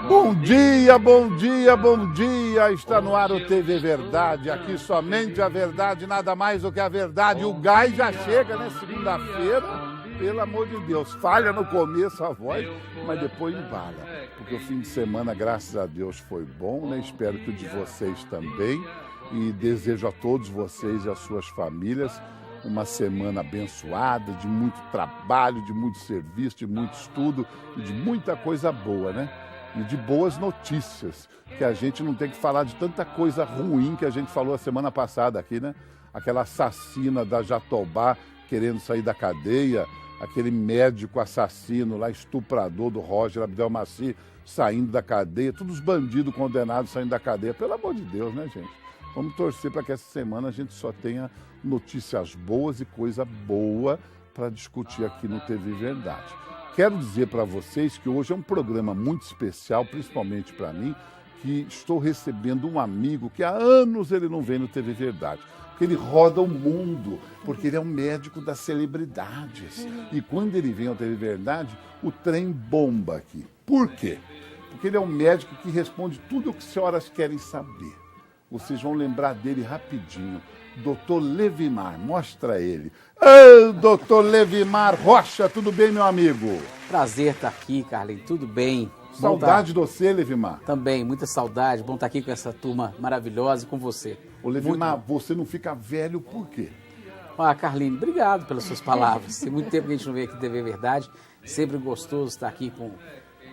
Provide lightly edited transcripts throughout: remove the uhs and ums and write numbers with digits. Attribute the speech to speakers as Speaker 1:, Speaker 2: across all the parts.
Speaker 1: Bom dia, bom dia, bom dia! Está no ar o TV Verdade. Aqui somente a verdade, nada mais do que a verdade. O gás já chega, né? Segunda-feira, pelo amor de Deus. Falha no começo a voz, mas depois embala. Porque o fim de semana, graças a Deus, foi bom, né? Espero que o de vocês também. E desejo a todos vocês e as suas famílias uma semana abençoada, de muito trabalho, de muito serviço, de muito estudo e de muita coisa boa, né? E de boas notícias, que a gente não tem que falar de tanta coisa ruim que a gente falou a semana passada aqui, né? Aquela assassina da Jatobá querendo sair da cadeia, aquele médico assassino lá, estuprador do Roger Abdelmaci saindo da cadeia, todos os bandidos condenados saindo da cadeia. Pelo amor de Deus, né, gente? Vamos torcer para que essa semana a gente só tenha notícias boas e coisa boa para discutir aqui no TV Verdade. Quero dizer para vocês que hoje é um programa muito especial, principalmente para mim, que estou recebendo um amigo que há anos ele não vem no TV Verdade. Porque ele roda o mundo, porque ele é um médico das celebridades. E quando ele vem ao TV Verdade, o trem bomba aqui. Por quê? Porque ele é um médico que responde tudo o que as senhoras querem saber. Vocês vão lembrar dele rapidinho. Dr. Levimar, mostra ele. Ô, Dr. Levimar Rocha, tudo bem, meu amigo?
Speaker 2: Prazer estar aqui, Carlinhos, tudo bem.
Speaker 1: Saudade de você, Levimar.
Speaker 2: Também, muita saudade, bom estar aqui com essa turma maravilhosa e com você.
Speaker 1: Ô, Levimar, você não fica velho por quê?
Speaker 2: Ah, Carlinhos, obrigado pelas suas palavras. Tem muito tempo que a gente não vê aqui TV Verdade, sempre gostoso estar aqui com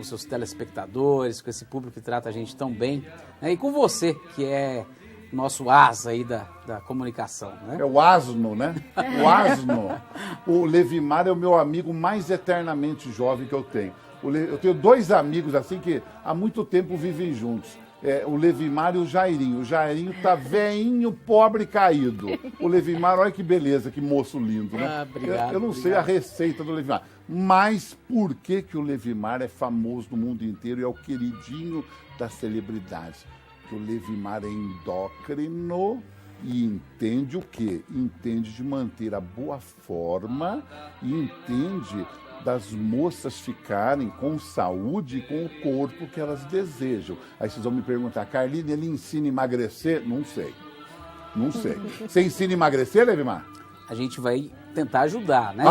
Speaker 2: seus telespectadores, com esse público que trata a gente tão bem, né? E com você, que é nosso asa aí da comunicação, né?
Speaker 1: É o asno, né? O asno. O Levimar é o meu amigo mais eternamente jovem que eu tenho. Eu tenho dois amigos assim que há muito tempo vivem juntos. O Levimar e o Jairinho. O Jairinho tá veinho, pobre e caído. O Levimar, olha que beleza, que moço lindo, né?
Speaker 2: Obrigado,
Speaker 1: eu não sei a receita do Levimar. Mas por que o Levimar é famoso no mundo inteiro e é o queridinho das celebridades? Porque o Levimar é endócrino e entende o quê? Entende de manter a boa forma e entende das moças ficarem com saúde e com o corpo que elas desejam. Aí vocês vão me perguntar, Carline, ele ensina a emagrecer? Não sei. Não sei. Você ensina a emagrecer, Levimar?
Speaker 2: A gente vai tentar ajudar, né?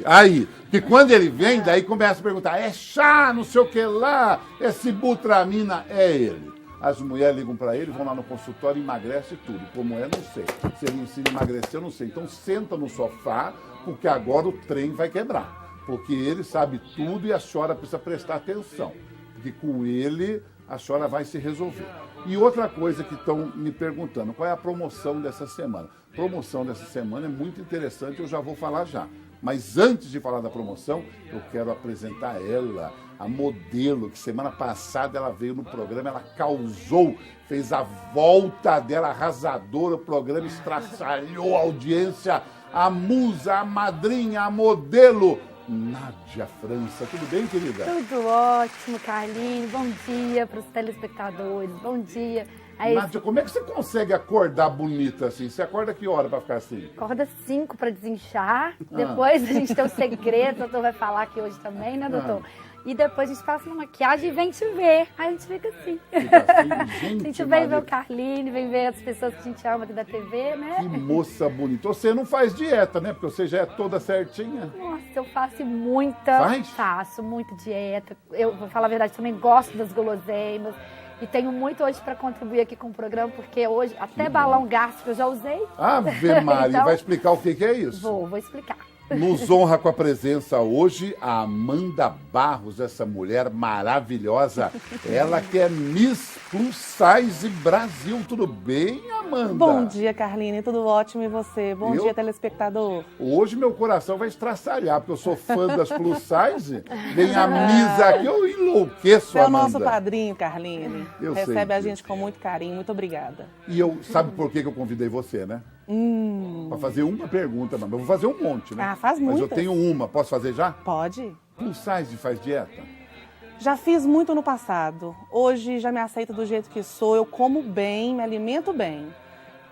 Speaker 1: Aí. Porque quando ele vem, daí começa a perguntar, é chá, não sei o que lá, é sibutramina, é ele. As mulheres ligam para ele, vão lá no consultório e emagrece tudo. Como é, não sei. Se ele ensina a emagrecer, eu não sei. Então senta no sofá, porque agora o trem vai quebrar. Porque ele sabe tudo e a senhora precisa prestar atenção. Porque com ele a senhora vai se resolver. E outra coisa que estão me perguntando, qual é a promoção dessa semana? A promoção dessa semana é muito interessante, eu já vou falar já. Mas antes de falar da promoção, eu quero apresentar ela, a modelo, que semana passada ela veio no programa, ela causou, fez a volta dela arrasadora, o programa estraçalhou a audiência, a musa, a madrinha, a modelo, Nádia França. Tudo bem, querida?
Speaker 3: Tudo ótimo, Carlinhos. Bom dia para os telespectadores. Bom dia.
Speaker 1: Nádia, como é que você consegue acordar bonita assim? Você acorda que hora para ficar assim?
Speaker 3: Acorda 5 para desinchar. Depois a gente tem o segredo, o doutor vai falar aqui hoje também, né, doutor? E depois a gente passa uma maquiagem e vem te ver. Aí a gente fica assim.
Speaker 1: Fica assim, gente,
Speaker 3: a gente vem ver o Carlinhos, vem ver as pessoas que a gente ama aqui da TV, né?
Speaker 1: Que moça bonita. Você não faz dieta, né? Porque você já é toda certinha.
Speaker 3: Nossa, eu faço muita...
Speaker 1: Faz?
Speaker 3: Faço muita dieta. Eu, vou falar a verdade, também gosto das guloseimas. E tenho muito hoje para contribuir aqui com o programa, porque hoje até balão gástrico eu já usei.
Speaker 1: Ave Maria,
Speaker 3: Então,
Speaker 1: vai explicar o que é isso?
Speaker 3: Vou explicar.
Speaker 1: Nos honra com a presença hoje a Amanda Barros, essa mulher maravilhosa. Ela que é Miss Plus Size Brasil. Tudo bem, Amanda?
Speaker 4: Bom dia, Carline. Tudo ótimo e você? Bom dia, telespectador.
Speaker 1: Hoje meu coração vai estraçalhar, porque eu sou fã das Plus Size. Vem a Miss aqui, eu enlouqueço,
Speaker 4: Você é o
Speaker 1: Amanda.
Speaker 4: nosso padrinho, Carline.
Speaker 1: Eu
Speaker 4: Recebe
Speaker 1: sei
Speaker 4: a gente
Speaker 1: disso.
Speaker 4: com muito carinho. Muito obrigada.
Speaker 1: E sabe por que eu convidei você, né? Para fazer uma pergunta, mas eu vou fazer um monte, né?
Speaker 4: Ah, faz
Speaker 1: Mas eu
Speaker 4: muitas.
Speaker 1: tenho uma, posso fazer já?
Speaker 4: Pode.
Speaker 1: Plus Size faz dieta?
Speaker 4: Já fiz muito no passado. Hoje já me aceito do jeito que sou. Eu como bem, me alimento bem.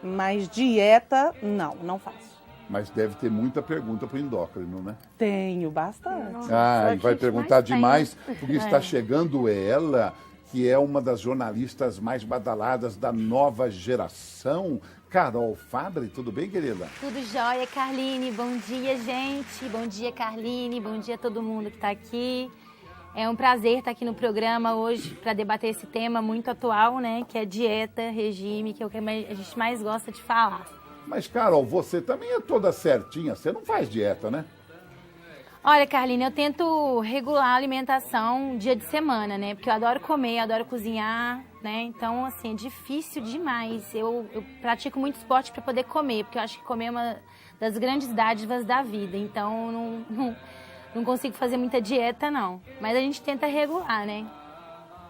Speaker 4: Mas dieta, não faço.
Speaker 1: Mas deve ter muita pergunta pro endócrino, né?
Speaker 4: Tenho bastante.
Speaker 3: Nossa,
Speaker 1: Ah,
Speaker 3: a
Speaker 1: e vai
Speaker 3: gente
Speaker 1: perguntar
Speaker 3: mais tem.
Speaker 1: demais, porque está chegando ela, que é uma das jornalistas mais badaladas da nova geração, Carol Fabre. Tudo bem, querida?
Speaker 5: Tudo jóia, Carline. Bom dia, gente. Bom dia, Carline. Bom dia a todo mundo que está aqui. É um prazer estar aqui no programa hoje para debater esse tema muito atual, né? Que é dieta, regime, que é o que a gente mais gosta de falar.
Speaker 1: Mas, Carol, você também é toda certinha. Você não faz dieta, né?
Speaker 5: Olha, Carline, eu tento regular a alimentação dia de semana, né? Porque eu adoro comer, adoro cozinhar, né? Então, assim, é difícil demais. Eu pratico muito esporte para poder comer, porque eu acho que comer é uma das grandes dádivas da vida. Então, não consigo fazer muita dieta, não. Mas a gente tenta regular, né?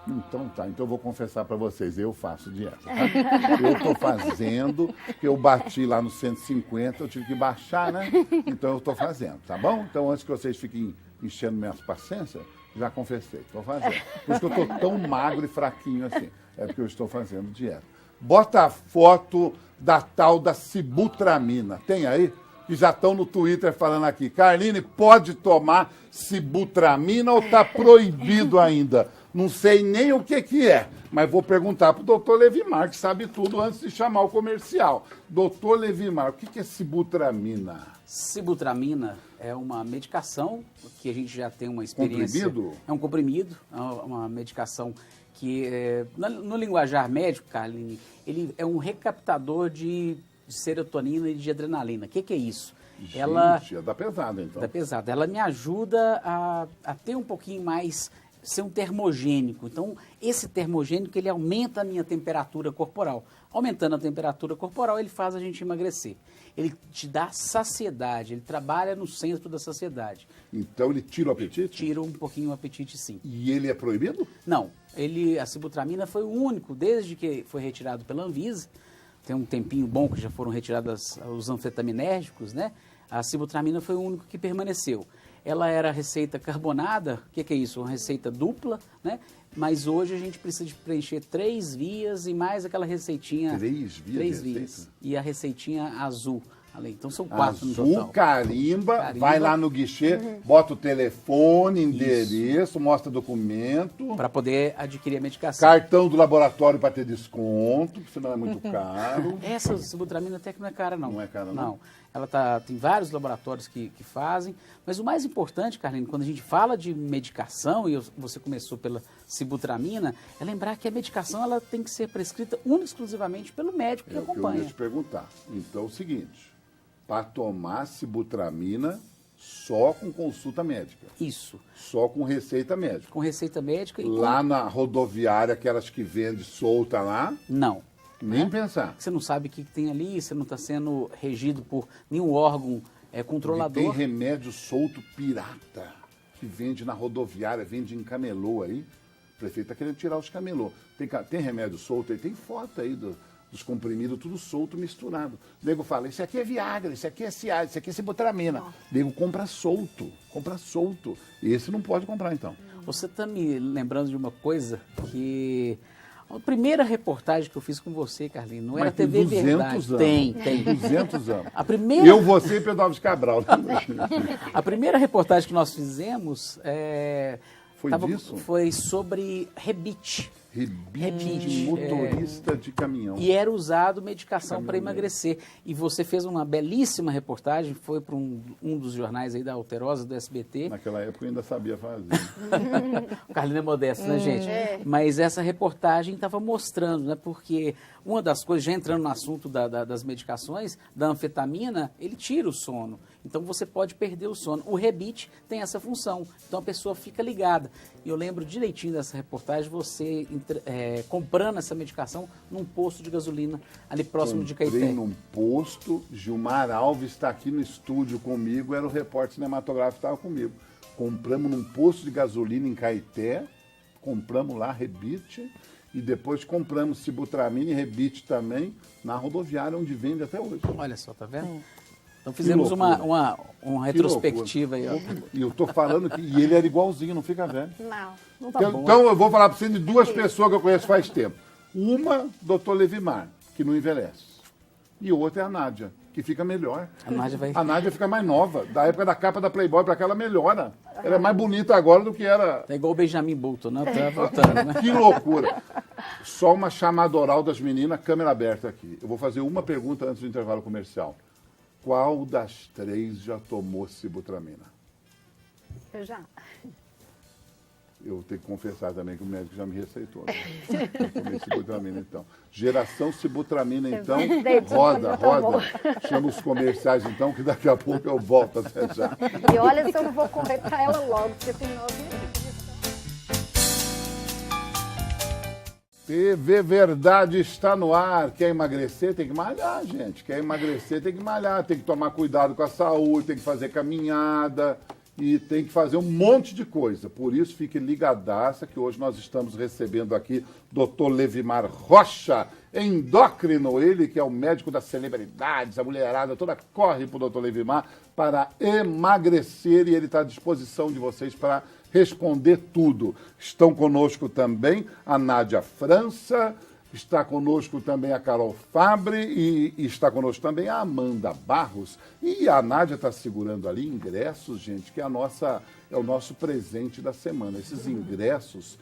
Speaker 1: Então tá, então eu vou confessar para vocês, eu faço dieta. Tá? Eu tô fazendo, eu bati lá no 150, eu tive que baixar, né? Então eu tô fazendo, tá bom? Então antes que vocês fiquem enchendo minhas paciências, já confessei, tô fazendo. Por isso que eu tô tão magro e fraquinho assim, é porque eu estou fazendo dieta. Bota a foto da tal da sibutramina, tem aí? Que já estão no Twitter falando aqui, Carline, pode tomar sibutramina ou tá proibido ainda? Não sei nem o que é, mas vou perguntar para o doutor Levimar, que sabe tudo antes de chamar o comercial. Doutor Levimar, o que é sibutramina?
Speaker 2: Sibutramina é uma medicação que a gente já tem uma experiência...
Speaker 1: Comprimido?
Speaker 2: É um comprimido, é uma medicação que, no linguajar médico, Carline, ele é um recaptador de serotonina e de adrenalina. O que é isso?
Speaker 1: Gente,
Speaker 2: ela
Speaker 1: dá pesada, então.
Speaker 2: Dá pesada. Ela me ajuda a ter um pouquinho mais... ser um termogênico. Então, esse termogênico, ele aumenta a minha temperatura corporal. Aumentando a temperatura corporal, ele faz a gente emagrecer. Ele te dá saciedade, ele trabalha no centro da saciedade.
Speaker 1: Então, ele tira o apetite?
Speaker 2: Tira um pouquinho o apetite, sim.
Speaker 1: E ele é proibido?
Speaker 2: Não. A sibutramina foi o único, desde que foi retirado pela Anvisa, tem um tempinho bom que já foram retirados os anfetaminérgicos, né? A sibutramina foi o único que permaneceu. Ela era receita carbonada, o que é isso? Uma receita dupla, né? Mas hoje a gente precisa de preencher 3 vias e mais aquela receitinha...
Speaker 1: 3 vias?
Speaker 2: 3 vias. E a receitinha azul. Então são 4 no total.
Speaker 1: Azul, carimba, vai lá no guichê, bota o telefone, endereço, mostra documento.
Speaker 2: Para poder adquirir a medicação.
Speaker 1: Cartão do laboratório para ter desconto, porque senão é muito caro.
Speaker 2: Essa sibutramina até que não é cara, não.
Speaker 1: Não é cara, não?
Speaker 2: Não. Ela tem vários laboratórios que fazem, mas o mais importante, Carline, quando a gente fala de medicação, e você começou pela sibutramina, é lembrar que a medicação ela tem que ser prescrita única e exclusivamente pelo médico que acompanha.
Speaker 1: Eu ia te perguntar. Então é o seguinte, para tomar sibutramina só com consulta médica.
Speaker 2: Isso.
Speaker 1: Só com receita médica.
Speaker 2: Com receita médica e
Speaker 1: lá na rodoviária, aquelas que vende solta lá?
Speaker 2: Não.
Speaker 1: Nem pensar.
Speaker 2: Você não sabe o que tem ali, você não está sendo regido por nenhum órgão controlador.
Speaker 1: E tem remédio solto pirata que vende na rodoviária, vende em camelô aí. O prefeito está querendo tirar os camelô. Tem remédio solto aí, tem foto aí dos comprimidos, tudo solto, misturado. O nego fala, isso aqui é Viagra, isso aqui é Cialis, isso aqui é sibutramina. O nego compra solto, compra solto. Esse não pode comprar, então.
Speaker 2: Você está me lembrando de uma coisa que... A primeira reportagem que eu fiz com você, Carline, não era TV Verdade.
Speaker 1: Anos.
Speaker 2: Tem.
Speaker 1: 200 anos.
Speaker 2: A primeira...
Speaker 1: Eu, você e Pedro Alves Cabral.
Speaker 2: A primeira reportagem que nós fizemos foi sobre rebite.
Speaker 1: Rebite, motorista de caminhão.
Speaker 2: E era usado medicação para emagrecer. E você fez uma belíssima reportagem, foi para um dos jornais aí da Alterosa, do SBT.
Speaker 1: Naquela época eu ainda sabia fazer.
Speaker 2: O Carlinhos é modesto, né, gente? Mas essa reportagem estava mostrando, né? Porque uma das coisas, já entrando no assunto das medicações, da anfetamina, ele tira o sono. Então você pode perder o sono. O rebite tem essa função. Então a pessoa fica ligada. E eu lembro direitinho dessa reportagem, você comprando essa medicação num posto de gasolina ali próximo de Caeté.
Speaker 1: Comprei num posto, Gilmar Alves está aqui no estúdio comigo, era o repórter cinematográfico que estava comigo. Compramos num posto de gasolina em Caeté, compramos lá rebite e depois compramos sibutramina e rebite também na rodoviária onde vende até hoje.
Speaker 2: Olha só, tá vendo? Então fizemos uma retrospectiva aí, ó.
Speaker 1: E eu tô falando que ele era igualzinho, não fica velho.
Speaker 3: Não tá bom.
Speaker 1: Então eu vou falar para você de 2 pessoas que eu conheço faz tempo. Uma, doutor Levimar, que não envelhece. E outra é a Nádia, que fica melhor.
Speaker 2: A Nádia vai...
Speaker 1: A Nádia fica mais nova. Da época da capa da Playboy para cá, ela melhora. Ela é mais bonita agora do que era.
Speaker 2: É igual o Benjamin Button, né? Tá voltando, né?
Speaker 1: Que loucura. Só uma chamada oral das meninas, câmera aberta aqui. Eu vou fazer uma pergunta antes do intervalo comercial. Qual das 3 já tomou sibutramina?
Speaker 3: Eu já.
Speaker 1: Eu tenho que confessar também que o médico já me receitou. Né? Eu tomei sibutramina, então. Geração sibutramina, então. Roda. Chama os comerciais, então, que daqui a pouco eu volto até já.
Speaker 3: E olha se eu não vou correr pra ela logo, porque tem 9 anos.
Speaker 1: TV Verdade está no ar. Quer emagrecer? Tem que malhar, gente. Quer emagrecer? Tem que malhar. Tem que tomar cuidado com a saúde, tem que fazer caminhada e tem que fazer um monte de coisa. Por isso, fique ligadaça que hoje nós estamos recebendo aqui Dr. Levimar Rocha, endócrino, ele que é o médico das celebridades, a mulherada toda corre pro Dr. Levimar para emagrecer e ele está à disposição de vocês para responder tudo. Estão conosco também a Nádia França, está conosco também a Carol Fabre e está conosco também a Amanda Barros. E a Nádia está segurando ali ingressos, gente, que é o nosso presente da semana. Esses ingressos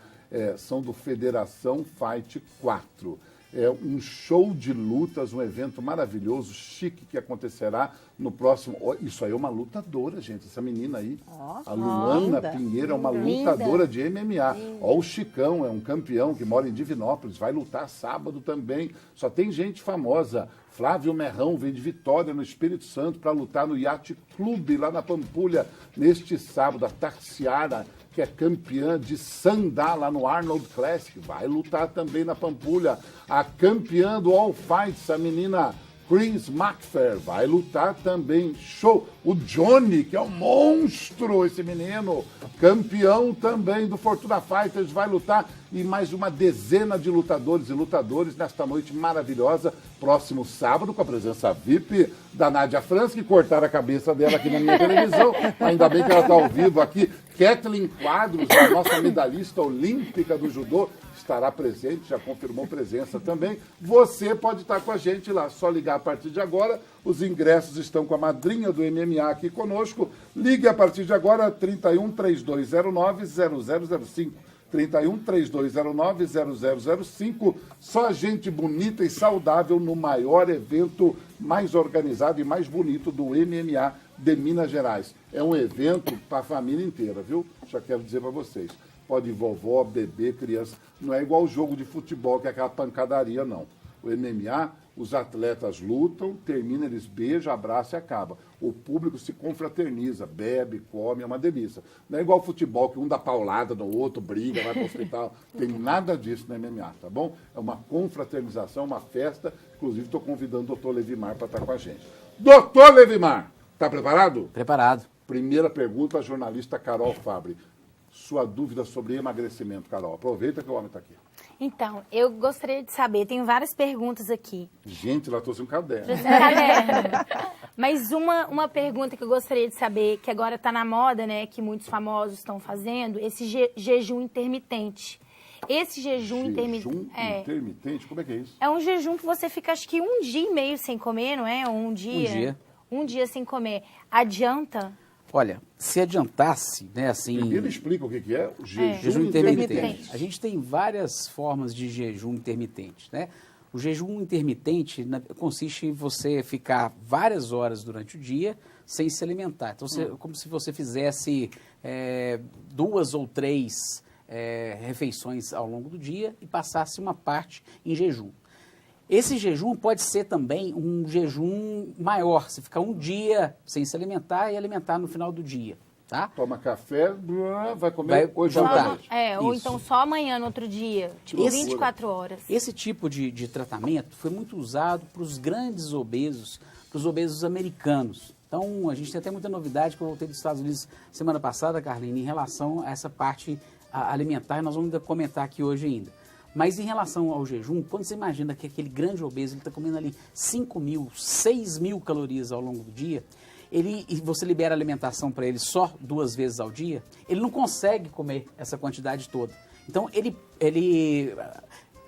Speaker 1: são do Federação Fight 4. É um show de lutas, um evento maravilhoso, chique, que acontecerá no próximo... Isso aí é uma lutadora, gente. Essa menina aí, a Luana Pinheiro, é uma lutadora de MMA. Ó, o Chicão é um campeão que mora em Divinópolis, vai lutar sábado também. Só tem gente famosa. Flávio Merrão vem de Vitória, no Espírito Santo, para lutar no Yacht Clube, lá na Pampulha, neste sábado. A Tarciara, que é campeã de Sandá, lá no Arnold Classic, vai lutar também na Pampulha. A campeã do All Fights, a menina Chris McFair, vai lutar também. Show! O Johnny, que é um monstro, esse menino, campeão também do Fortuna Fighters, vai lutar. E mais uma dezena de lutadores e lutadores nesta noite maravilhosa, próximo sábado, com a presença VIP da Nádia França, que cortaram a cabeça dela aqui na minha televisão. Ainda bem que ela está ao vivo aqui. Kathleen Quadros, a nossa medalhista olímpica do judô, estará presente, já confirmou presença também. Você pode estar com a gente lá, só ligar a partir de agora. Os ingressos estão com a madrinha do MMA aqui conosco. Ligue a partir de agora, 31 3209 0005. 31 3209 0005. Só gente bonita e saudável no maior evento mais organizado e mais bonito do MMA de Minas Gerais. É um evento para a família inteira, viu? Já quero dizer para vocês. Pode ir vovó, bebê, criança. Não é igual o jogo de futebol, que é aquela pancadaria, não. O MMA, os atletas lutam, termina, eles beijam, abraçam e acaba. O público se confraterniza, bebe, come, é uma delícia. Não é igual o futebol, que um dá paulada no outro, briga, vai para o hospital. Tem nada disso no MMA, tá bom? É uma confraternização, uma festa. Inclusive, estou convidando o doutor Levimar para estar com a gente. Doutor Levimar, está preparado?
Speaker 2: Preparado.
Speaker 1: Primeira pergunta, a jornalista Carol Fabre. Sua dúvida sobre emagrecimento, Carol. Aproveita que o homem está aqui.
Speaker 5: Então, eu gostaria de saber, tenho várias perguntas aqui.
Speaker 1: Gente, ela trouxe um caderno.
Speaker 5: Mas uma pergunta que eu gostaria de saber, que agora está na moda, né, que muitos famosos estão fazendo, esse jejum intermitente. Esse jejum intermitente...
Speaker 1: intermitente? Como é que é isso?
Speaker 5: É um jejum que você fica, acho que 1 dia e meio sem comer, não é? Um dia. Um dia sem comer. Adianta?
Speaker 2: Olha, se adiantasse, né, assim...
Speaker 1: Primeiro explica o que é o
Speaker 2: jejum intermitente. A gente tem várias formas de jejum intermitente, né? O jejum intermitente consiste em você ficar várias horas durante o dia sem se alimentar. Então, como se você fizesse 2 ou 3 refeições ao longo do dia e passasse uma parte em jejum. Esse jejum pode ser também um jejum maior, você ficar 1 dia sem se alimentar e alimentar no final do dia, tá?
Speaker 1: Toma café, vai comer 8 horas da noite.
Speaker 5: Ou então só amanhã, no outro dia, tipo 24 horas.
Speaker 2: Esse tipo de tratamento foi muito usado para os grandes obesos, para os obesos americanos. Então, a gente tem até muita novidade que eu voltei dos Estados Unidos semana passada, Carline, em relação a essa parte alimentar, e nós vamos comentar aqui hoje ainda. Mas em relação ao jejum, quando você imagina que aquele grande obeso está comendo ali 5.000, 6.000 calorias ao longo do dia, e você libera alimentação para ele só 2 vezes ao dia, ele não consegue comer essa quantidade toda. Então,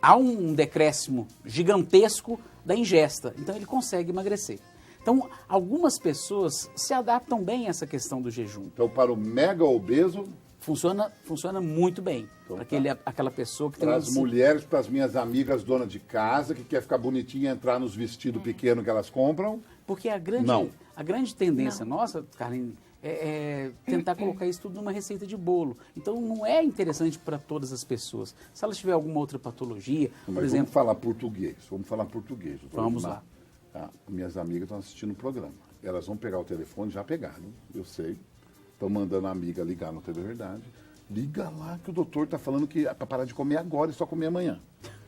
Speaker 2: há um decréscimo gigantesco da ingesta, então ele consegue emagrecer. Então, algumas pessoas se adaptam bem a essa questão do jejum.
Speaker 1: Então, para o mega obeso,
Speaker 2: Funciona muito bem.
Speaker 1: Então,
Speaker 2: Para aquela pessoa que tem
Speaker 1: para
Speaker 2: um
Speaker 1: as mulheres, para as minhas amigas donas de casa, que quer ficar bonitinha e entrar nos vestidos pequenos que elas compram.
Speaker 2: Porque a
Speaker 1: Não.
Speaker 2: grande tendência nossa, Carlinhos, é tentar colocar isso tudo numa receita de bolo. Então não é interessante para todas as pessoas. Se elas tiverem alguma outra patologia,
Speaker 1: Mas
Speaker 2: por exemplo...
Speaker 1: vamos falar português. doutor
Speaker 2: Vamos
Speaker 1: Edmar.
Speaker 2: lá.
Speaker 1: Tá? Minhas amigas estão assistindo o programa. Elas vão pegar o telefone, já pegaram, eu sei. Estão mandando a amiga ligar no TV Verdade. Liga lá que o doutor está falando que é para parar de comer agora e só comer amanhã.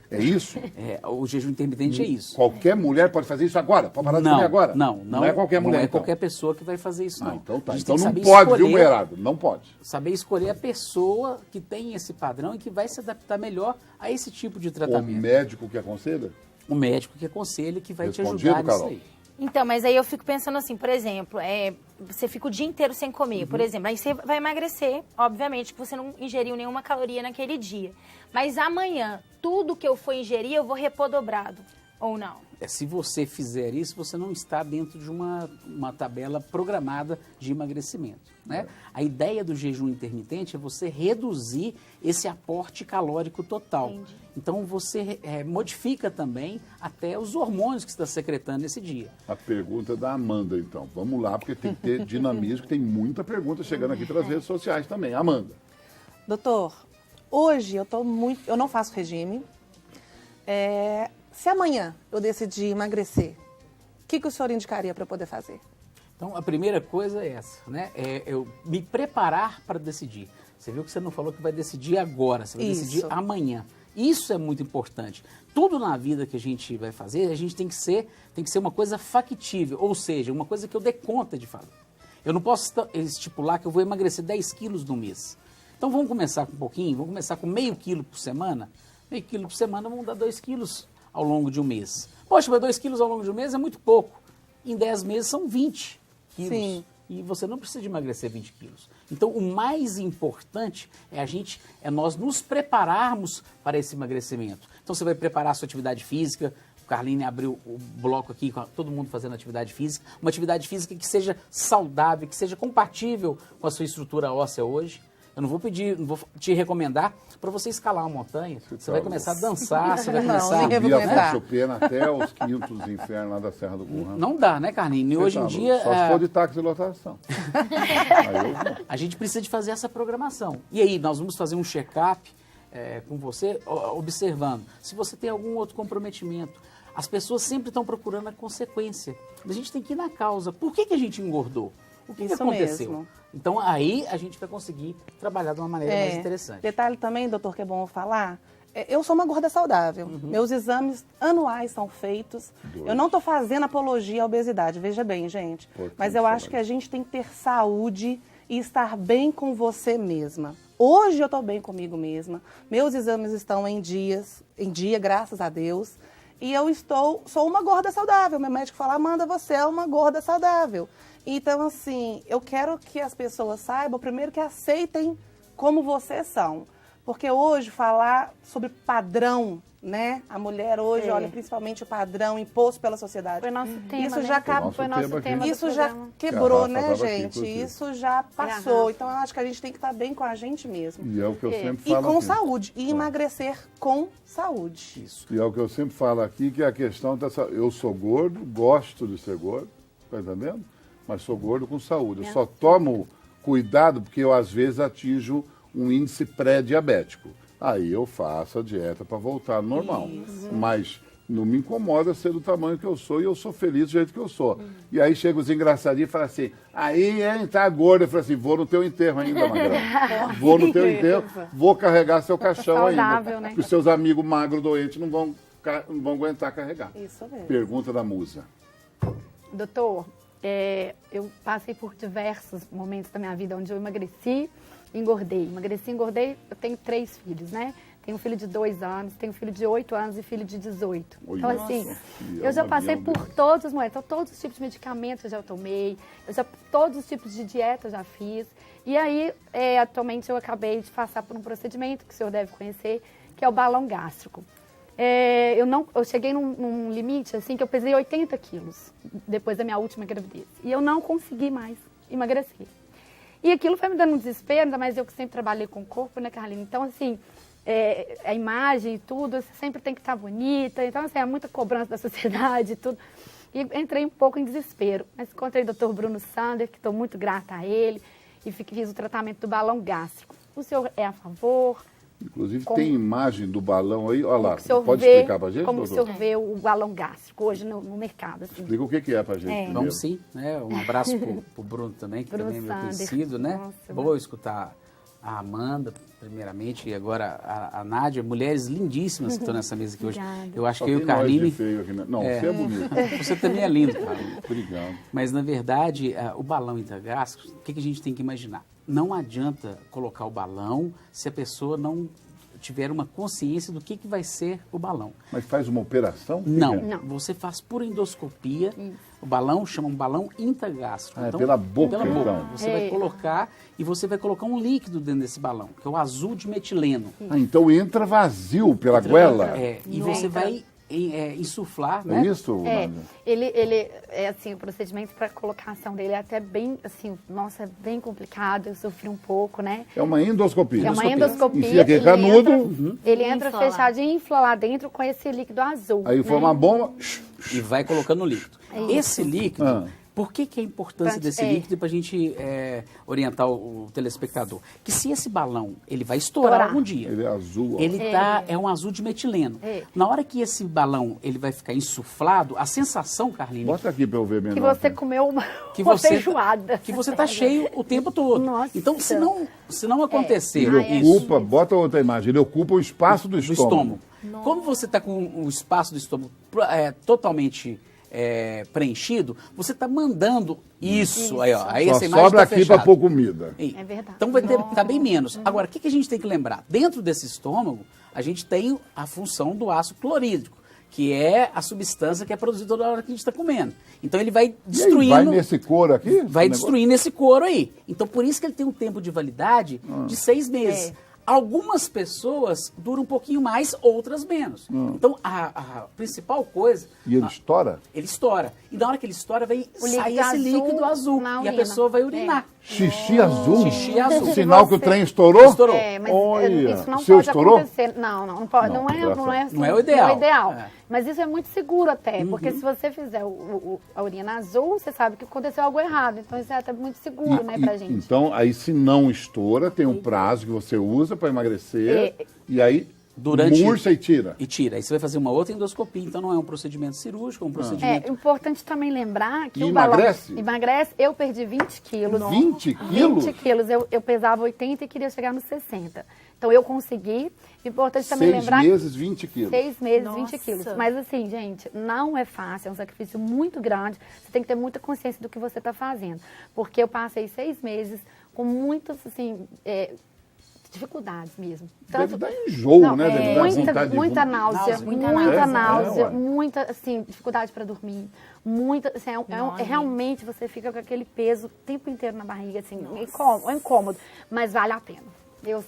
Speaker 1: É isso?
Speaker 2: O jejum intermitente é isso.
Speaker 1: Qualquer mulher pode fazer isso agora? Pode parar de comer agora?
Speaker 2: Não
Speaker 1: é qualquer mulher.
Speaker 2: Não é
Speaker 1: então.
Speaker 2: qualquer pessoa que vai fazer isso, não.
Speaker 1: Então tá.
Speaker 2: A gente
Speaker 1: Então
Speaker 2: tem
Speaker 1: não
Speaker 2: que
Speaker 1: pode,
Speaker 2: saber
Speaker 1: viu,
Speaker 2: escolher-
Speaker 1: mulherada? Não pode.
Speaker 2: Saber escolher a pessoa que tem esse padrão e que vai se adaptar melhor a esse tipo de
Speaker 1: O
Speaker 2: tratamento.
Speaker 1: médico que aconselha?
Speaker 2: O médico que aconselha, que vai te
Speaker 1: Respondido,
Speaker 2: ajudar nisso
Speaker 1: Carol?
Speaker 2: aí.
Speaker 5: Então, mas aí eu fico pensando assim, por exemplo, você fica o dia inteiro sem comer, por exemplo, aí você vai emagrecer, obviamente, que você não ingeriu nenhuma caloria naquele dia. Mas amanhã, tudo que eu for ingerir, eu vou repor dobrado, ou não?
Speaker 2: Se você fizer isso, você não está dentro de uma tabela programada de emagrecimento, né? A ideia do jejum intermitente é você reduzir esse aporte calórico total.
Speaker 5: Entendi.
Speaker 2: Então você modifica também até os hormônios que você está secretando nesse dia.
Speaker 1: A pergunta da Amanda, então. Vamos lá, porque tem que ter dinamismo, tem muita pergunta chegando aqui pelas redes sociais também. Amanda.
Speaker 4: Doutor, hoje eu não faço regime. Se amanhã eu decidir emagrecer, o que o senhor indicaria para eu poder fazer?
Speaker 2: Então, a primeira coisa é essa, né? É eu me preparar para decidir. Você viu que você não falou que vai decidir agora, você vai
Speaker 4: Isso.
Speaker 2: decidir amanhã. Isso é muito importante. Tudo na vida que a gente vai fazer, a gente tem que ser uma coisa factível, ou seja, uma coisa que eu dê conta de fazer. Eu não posso estipular que eu vou emagrecer 10 quilos no mês. Então, vamos começar com um pouquinho, vamos começar com meio quilo por semana. Meio quilo por semana, vamos dar 2 quilos ao longo de um mês. Poxa, mas 2 quilos ao longo de um mês é muito pouco. Em 10 meses são 20 quilos.
Speaker 4: Sim.
Speaker 2: E você não precisa de emagrecer 20 quilos. Então, o mais importante é nós nos prepararmos para esse emagrecimento. Então, você vai preparar a sua atividade física. O Carline abriu o bloco aqui com todo mundo fazendo atividade física. Uma atividade física que seja saudável, que seja compatível com a sua estrutura óssea hoje. Eu não vou te recomendar para você escalar uma montanha. Você vai começar a dançar, você vai
Speaker 4: Não,
Speaker 2: começar...
Speaker 4: ninguém vai
Speaker 1: Via
Speaker 4: comentar.
Speaker 1: Afonso Pena até os quintos infernos lá da Serra do Currão.
Speaker 2: Não dá, né, Carlinhos? E hoje em dia...
Speaker 1: Só se for de táxi e lotação. Aí eu vou.
Speaker 2: A gente precisa de fazer essa programação. E aí, nós vamos fazer um check-up com você, observando se você tem algum outro comprometimento. As pessoas sempre estão procurando a consequência. A gente tem que ir na causa. Por que a gente engordou? O que
Speaker 4: Isso
Speaker 2: aconteceu?
Speaker 4: mesmo.
Speaker 2: Então, aí a gente vai conseguir trabalhar de uma maneira mais interessante.
Speaker 4: Detalhe também, doutor, que é bom eu falar. Eu sou uma gorda saudável. Meus exames anuais são feitos. Eu não estou fazendo apologia à obesidade, veja bem, gente. Mas eu acho que a gente tem que ter saúde e estar bem com você mesma. Hoje eu estou bem comigo mesma. Meus exames estão em dia, graças a Deus. E eu sou uma gorda saudável. Meu médico fala, Amanda, você é uma gorda saudável. Então, assim, eu quero que as pessoas saibam, primeiro, que aceitem como vocês são. Porque hoje falar sobre padrão, né? A mulher hoje olha principalmente o padrão imposto pela sociedade.
Speaker 3: Foi nosso tema,
Speaker 4: Isso
Speaker 3: né?
Speaker 4: já acabou.
Speaker 3: Foi nosso
Speaker 1: tema
Speaker 3: tema do
Speaker 4: Isso já
Speaker 3: programa.
Speaker 4: quebrou,
Speaker 1: A Rafa
Speaker 4: né,
Speaker 1: tava aqui,
Speaker 4: gente?
Speaker 1: inclusive.
Speaker 4: Isso já passou.
Speaker 3: Rafa.
Speaker 4: Então, eu acho que a gente tem que estar bem com a gente mesmo.
Speaker 1: E é o que eu sempre
Speaker 4: E
Speaker 1: falo
Speaker 4: com
Speaker 1: aqui.
Speaker 4: saúde. E emagrecer com saúde.
Speaker 2: Isso.
Speaker 1: E é o que eu sempre falo aqui, que é a questão dessa... Eu sou gordo, gosto de ser gordo, tá entendendo? Mas sou gordo com saúde. Eu só tomo cuidado porque eu, às vezes, atinjo um índice pré-diabético. Aí eu faço a dieta para voltar ao normal. Mas não me incomoda ser do tamanho que eu sou e eu sou feliz do jeito que eu sou. E aí chega os engraçadinhos e fala assim, aí, hein, tá gordo. Eu falo assim, vou no teu enterro ainda, Magrão. Vou no teu enterro, vou carregar seu caixão
Speaker 3: Saudável,
Speaker 1: ainda.
Speaker 3: né?
Speaker 1: Porque os seus amigos magros doentes não vão aguentar carregar.
Speaker 4: Isso mesmo.
Speaker 1: Pergunta da musa.
Speaker 3: Doutor, eu passei por diversos momentos da minha vida onde eu emagreci e engordei. Emagreci e engordei, eu tenho 3 filhos, né? Tenho um filho de 2 anos, tenho um filho de 8 anos e filho de 18.
Speaker 1: Oi,
Speaker 3: Então,
Speaker 1: nossa.
Speaker 3: assim,
Speaker 1: E
Speaker 3: eu já
Speaker 1: uma
Speaker 3: passei
Speaker 1: avião
Speaker 3: por
Speaker 1: desse.
Speaker 3: todos os momentos. Então, todos os tipos de medicamentos eu já tomei, todos os tipos de dieta eu já fiz. E aí, atualmente, eu acabei de passar por um procedimento que o senhor deve conhecer, que é o balão gástrico. eu cheguei num limite, assim, que eu pesei 80 quilos depois da minha última gravidez. E eu não consegui mais emagrecer. E aquilo foi me dando um desespero, ainda mais eu que sempre trabalhei com o corpo, né, Carlinhos? Então, assim, a imagem e tudo, você sempre tem que estar bonita. Então, assim, é muita cobrança da sociedade e tudo. E entrei um pouco em desespero. Mas encontrei o Dr. Bruno Sander, que estou muito grata a ele, e fiz o tratamento do balão gástrico. O senhor é a favor?
Speaker 1: Inclusive tem imagem do balão aí, olha lá, pode
Speaker 3: vê,
Speaker 1: explicar pra gente,
Speaker 3: como
Speaker 1: doutor?
Speaker 3: o senhor vê o balão gástrico hoje no mercado. Assim.
Speaker 1: Explica o que é pra gente primeiro.
Speaker 2: Vamos sim, né? Um abraço pro Bruno também, que
Speaker 3: Bruno
Speaker 2: também é meu
Speaker 3: Sander.
Speaker 2: conhecido, né?
Speaker 3: Nossa,
Speaker 2: Boa escutar a Amanda, primeiramente, e agora a Nádia, mulheres lindíssimas que estão nessa mesa aqui hoje.
Speaker 3: Obrigada.
Speaker 2: Eu acho
Speaker 1: Só
Speaker 2: que eu e
Speaker 1: tem
Speaker 2: o
Speaker 1: nós de
Speaker 2: Carline...
Speaker 1: feio aqui, né? Não, você é bonito.
Speaker 2: Você também é lindo, Carline.
Speaker 1: Obrigado.
Speaker 2: Mas, na verdade, o balão intragástrico, o que a gente tem que imaginar? Não adianta colocar o balão se a pessoa não tiver uma consciência do que vai ser o balão.
Speaker 1: Mas faz uma operação?
Speaker 2: Não,
Speaker 1: O que é?
Speaker 2: você faz por endoscopia. O balão chama um balão intragástrico.
Speaker 1: Ah, é pela boca, então.
Speaker 2: Você vai colocar e você vai colocar um líquido dentro desse balão, que é o azul de metileno.
Speaker 1: Ah, então entra vazio pela goela?
Speaker 2: E você vai insuflar,
Speaker 1: É
Speaker 2: né?
Speaker 1: isso, Nádia?
Speaker 3: Ele assim, o procedimento para colocação dele é até bem, assim, nossa, é bem complicado, eu sofri um pouco, né?
Speaker 1: É uma endoscopia.
Speaker 3: É uma endoscopia.
Speaker 1: Enfia aquele canudo.
Speaker 3: Ele entra
Speaker 5: Infla lá.
Speaker 3: fechadinho e infla lá dentro com esse líquido azul.
Speaker 1: Aí
Speaker 3: né?
Speaker 1: forma uma bomba.
Speaker 2: E vai colocando o líquido. Esse líquido, por que é a importância desse líquido para a gente orientar o telespectador? Que se esse balão ele vai estourar algum dia,
Speaker 1: Ele é azul. Ó.
Speaker 2: ele é um azul de metileno.
Speaker 3: É.
Speaker 2: Na hora que esse balão ele vai ficar insuflado, a sensação, Carline,
Speaker 1: Bota aqui para eu ver melhor.
Speaker 3: Que você comeu uma feijoada.
Speaker 2: que você tá cheio o tempo todo.
Speaker 3: Nossa.
Speaker 2: Então, se não acontecer
Speaker 1: Ele
Speaker 2: isso
Speaker 1: ocupa, bota outra imagem, ele ocupa o espaço do
Speaker 2: do
Speaker 1: estômago.
Speaker 2: estômago, como você está com o espaço do estômago totalmente preenchido, você está mandando isso. Aí, ó, aí
Speaker 1: Só
Speaker 2: essa imagem
Speaker 1: sobra
Speaker 2: tá
Speaker 1: aqui
Speaker 2: fechada.
Speaker 1: para pôr comida.
Speaker 2: Aí.
Speaker 3: É verdade.
Speaker 2: Então vai tá bem menos. Agora, o que a gente tem que lembrar? Dentro desse estômago, a gente tem a função do ácido clorídrico, que é a substância que é produzida toda hora que a gente está comendo. Então ele vai
Speaker 1: E aí,
Speaker 2: destruindo.
Speaker 1: vai nesse couro aqui?
Speaker 2: Vai
Speaker 1: esse
Speaker 2: destruindo esse couro aí. Então, por isso que ele tem um tempo de validade de 6 meses. Algumas pessoas duram um pouquinho mais, outras menos. Então, a principal coisa...
Speaker 1: E ele estoura?
Speaker 2: Ele estoura. E na hora que ele estoura, vai sair
Speaker 3: líquido
Speaker 2: esse
Speaker 3: azul
Speaker 2: líquido azul.
Speaker 3: na
Speaker 2: E a
Speaker 3: urina.
Speaker 2: pessoa vai urinar.
Speaker 1: Xixi azul?
Speaker 2: Xixi azul.
Speaker 1: Sinal que o trem estourou?
Speaker 2: Estourou.
Speaker 3: Mas
Speaker 1: Olha,
Speaker 3: isso não
Speaker 1: o seu
Speaker 3: pode
Speaker 1: estourou?
Speaker 3: acontecer. Não pode.
Speaker 1: Não,
Speaker 3: Não é assim,
Speaker 2: não é o ideal.
Speaker 3: Não é o ideal.
Speaker 2: É.
Speaker 3: Mas isso é muito seguro até, porque se você fizer a urina azul, você sabe que aconteceu algo errado. Então isso é até muito seguro, né, pra gente.
Speaker 1: Então, aí se não estoura, tem um prazo que você usa para emagrecer, e aí murcha e tira.
Speaker 2: E tira. Aí você vai fazer uma outra endoscopia. Então não é um procedimento cirúrgico, é um procedimento...
Speaker 3: É importante também lembrar que
Speaker 1: E
Speaker 3: o balão
Speaker 1: emagrece?
Speaker 3: Emagrece. Eu perdi 20 quilos.
Speaker 1: 20 quilos?
Speaker 3: 20 quilos. Eu pesava 80 e queria chegar nos 60. Então eu consegui. Importante também
Speaker 1: 6
Speaker 3: lembrar...
Speaker 1: meses, 20 quilos.
Speaker 3: 6 meses,
Speaker 5: Nossa.
Speaker 3: 20 quilos. Mas assim, gente, não é fácil, é um sacrifício muito grande. Você tem que ter muita consciência do que você está fazendo. Porque eu passei 6 meses com muitas, assim, dificuldades mesmo.
Speaker 1: Deve dar enjoo, né? Deve dar
Speaker 3: muita,
Speaker 1: vontade de
Speaker 3: muita
Speaker 1: vomitar.
Speaker 3: náusea,
Speaker 2: Muita
Speaker 3: muita
Speaker 1: náusea.
Speaker 3: náusea,
Speaker 1: É, ué.
Speaker 3: muita, assim, dificuldade para dormir. Muita, assim, realmente você fica com aquele peso o tempo inteiro na barriga, assim, é incômodo, mas vale a pena. Eu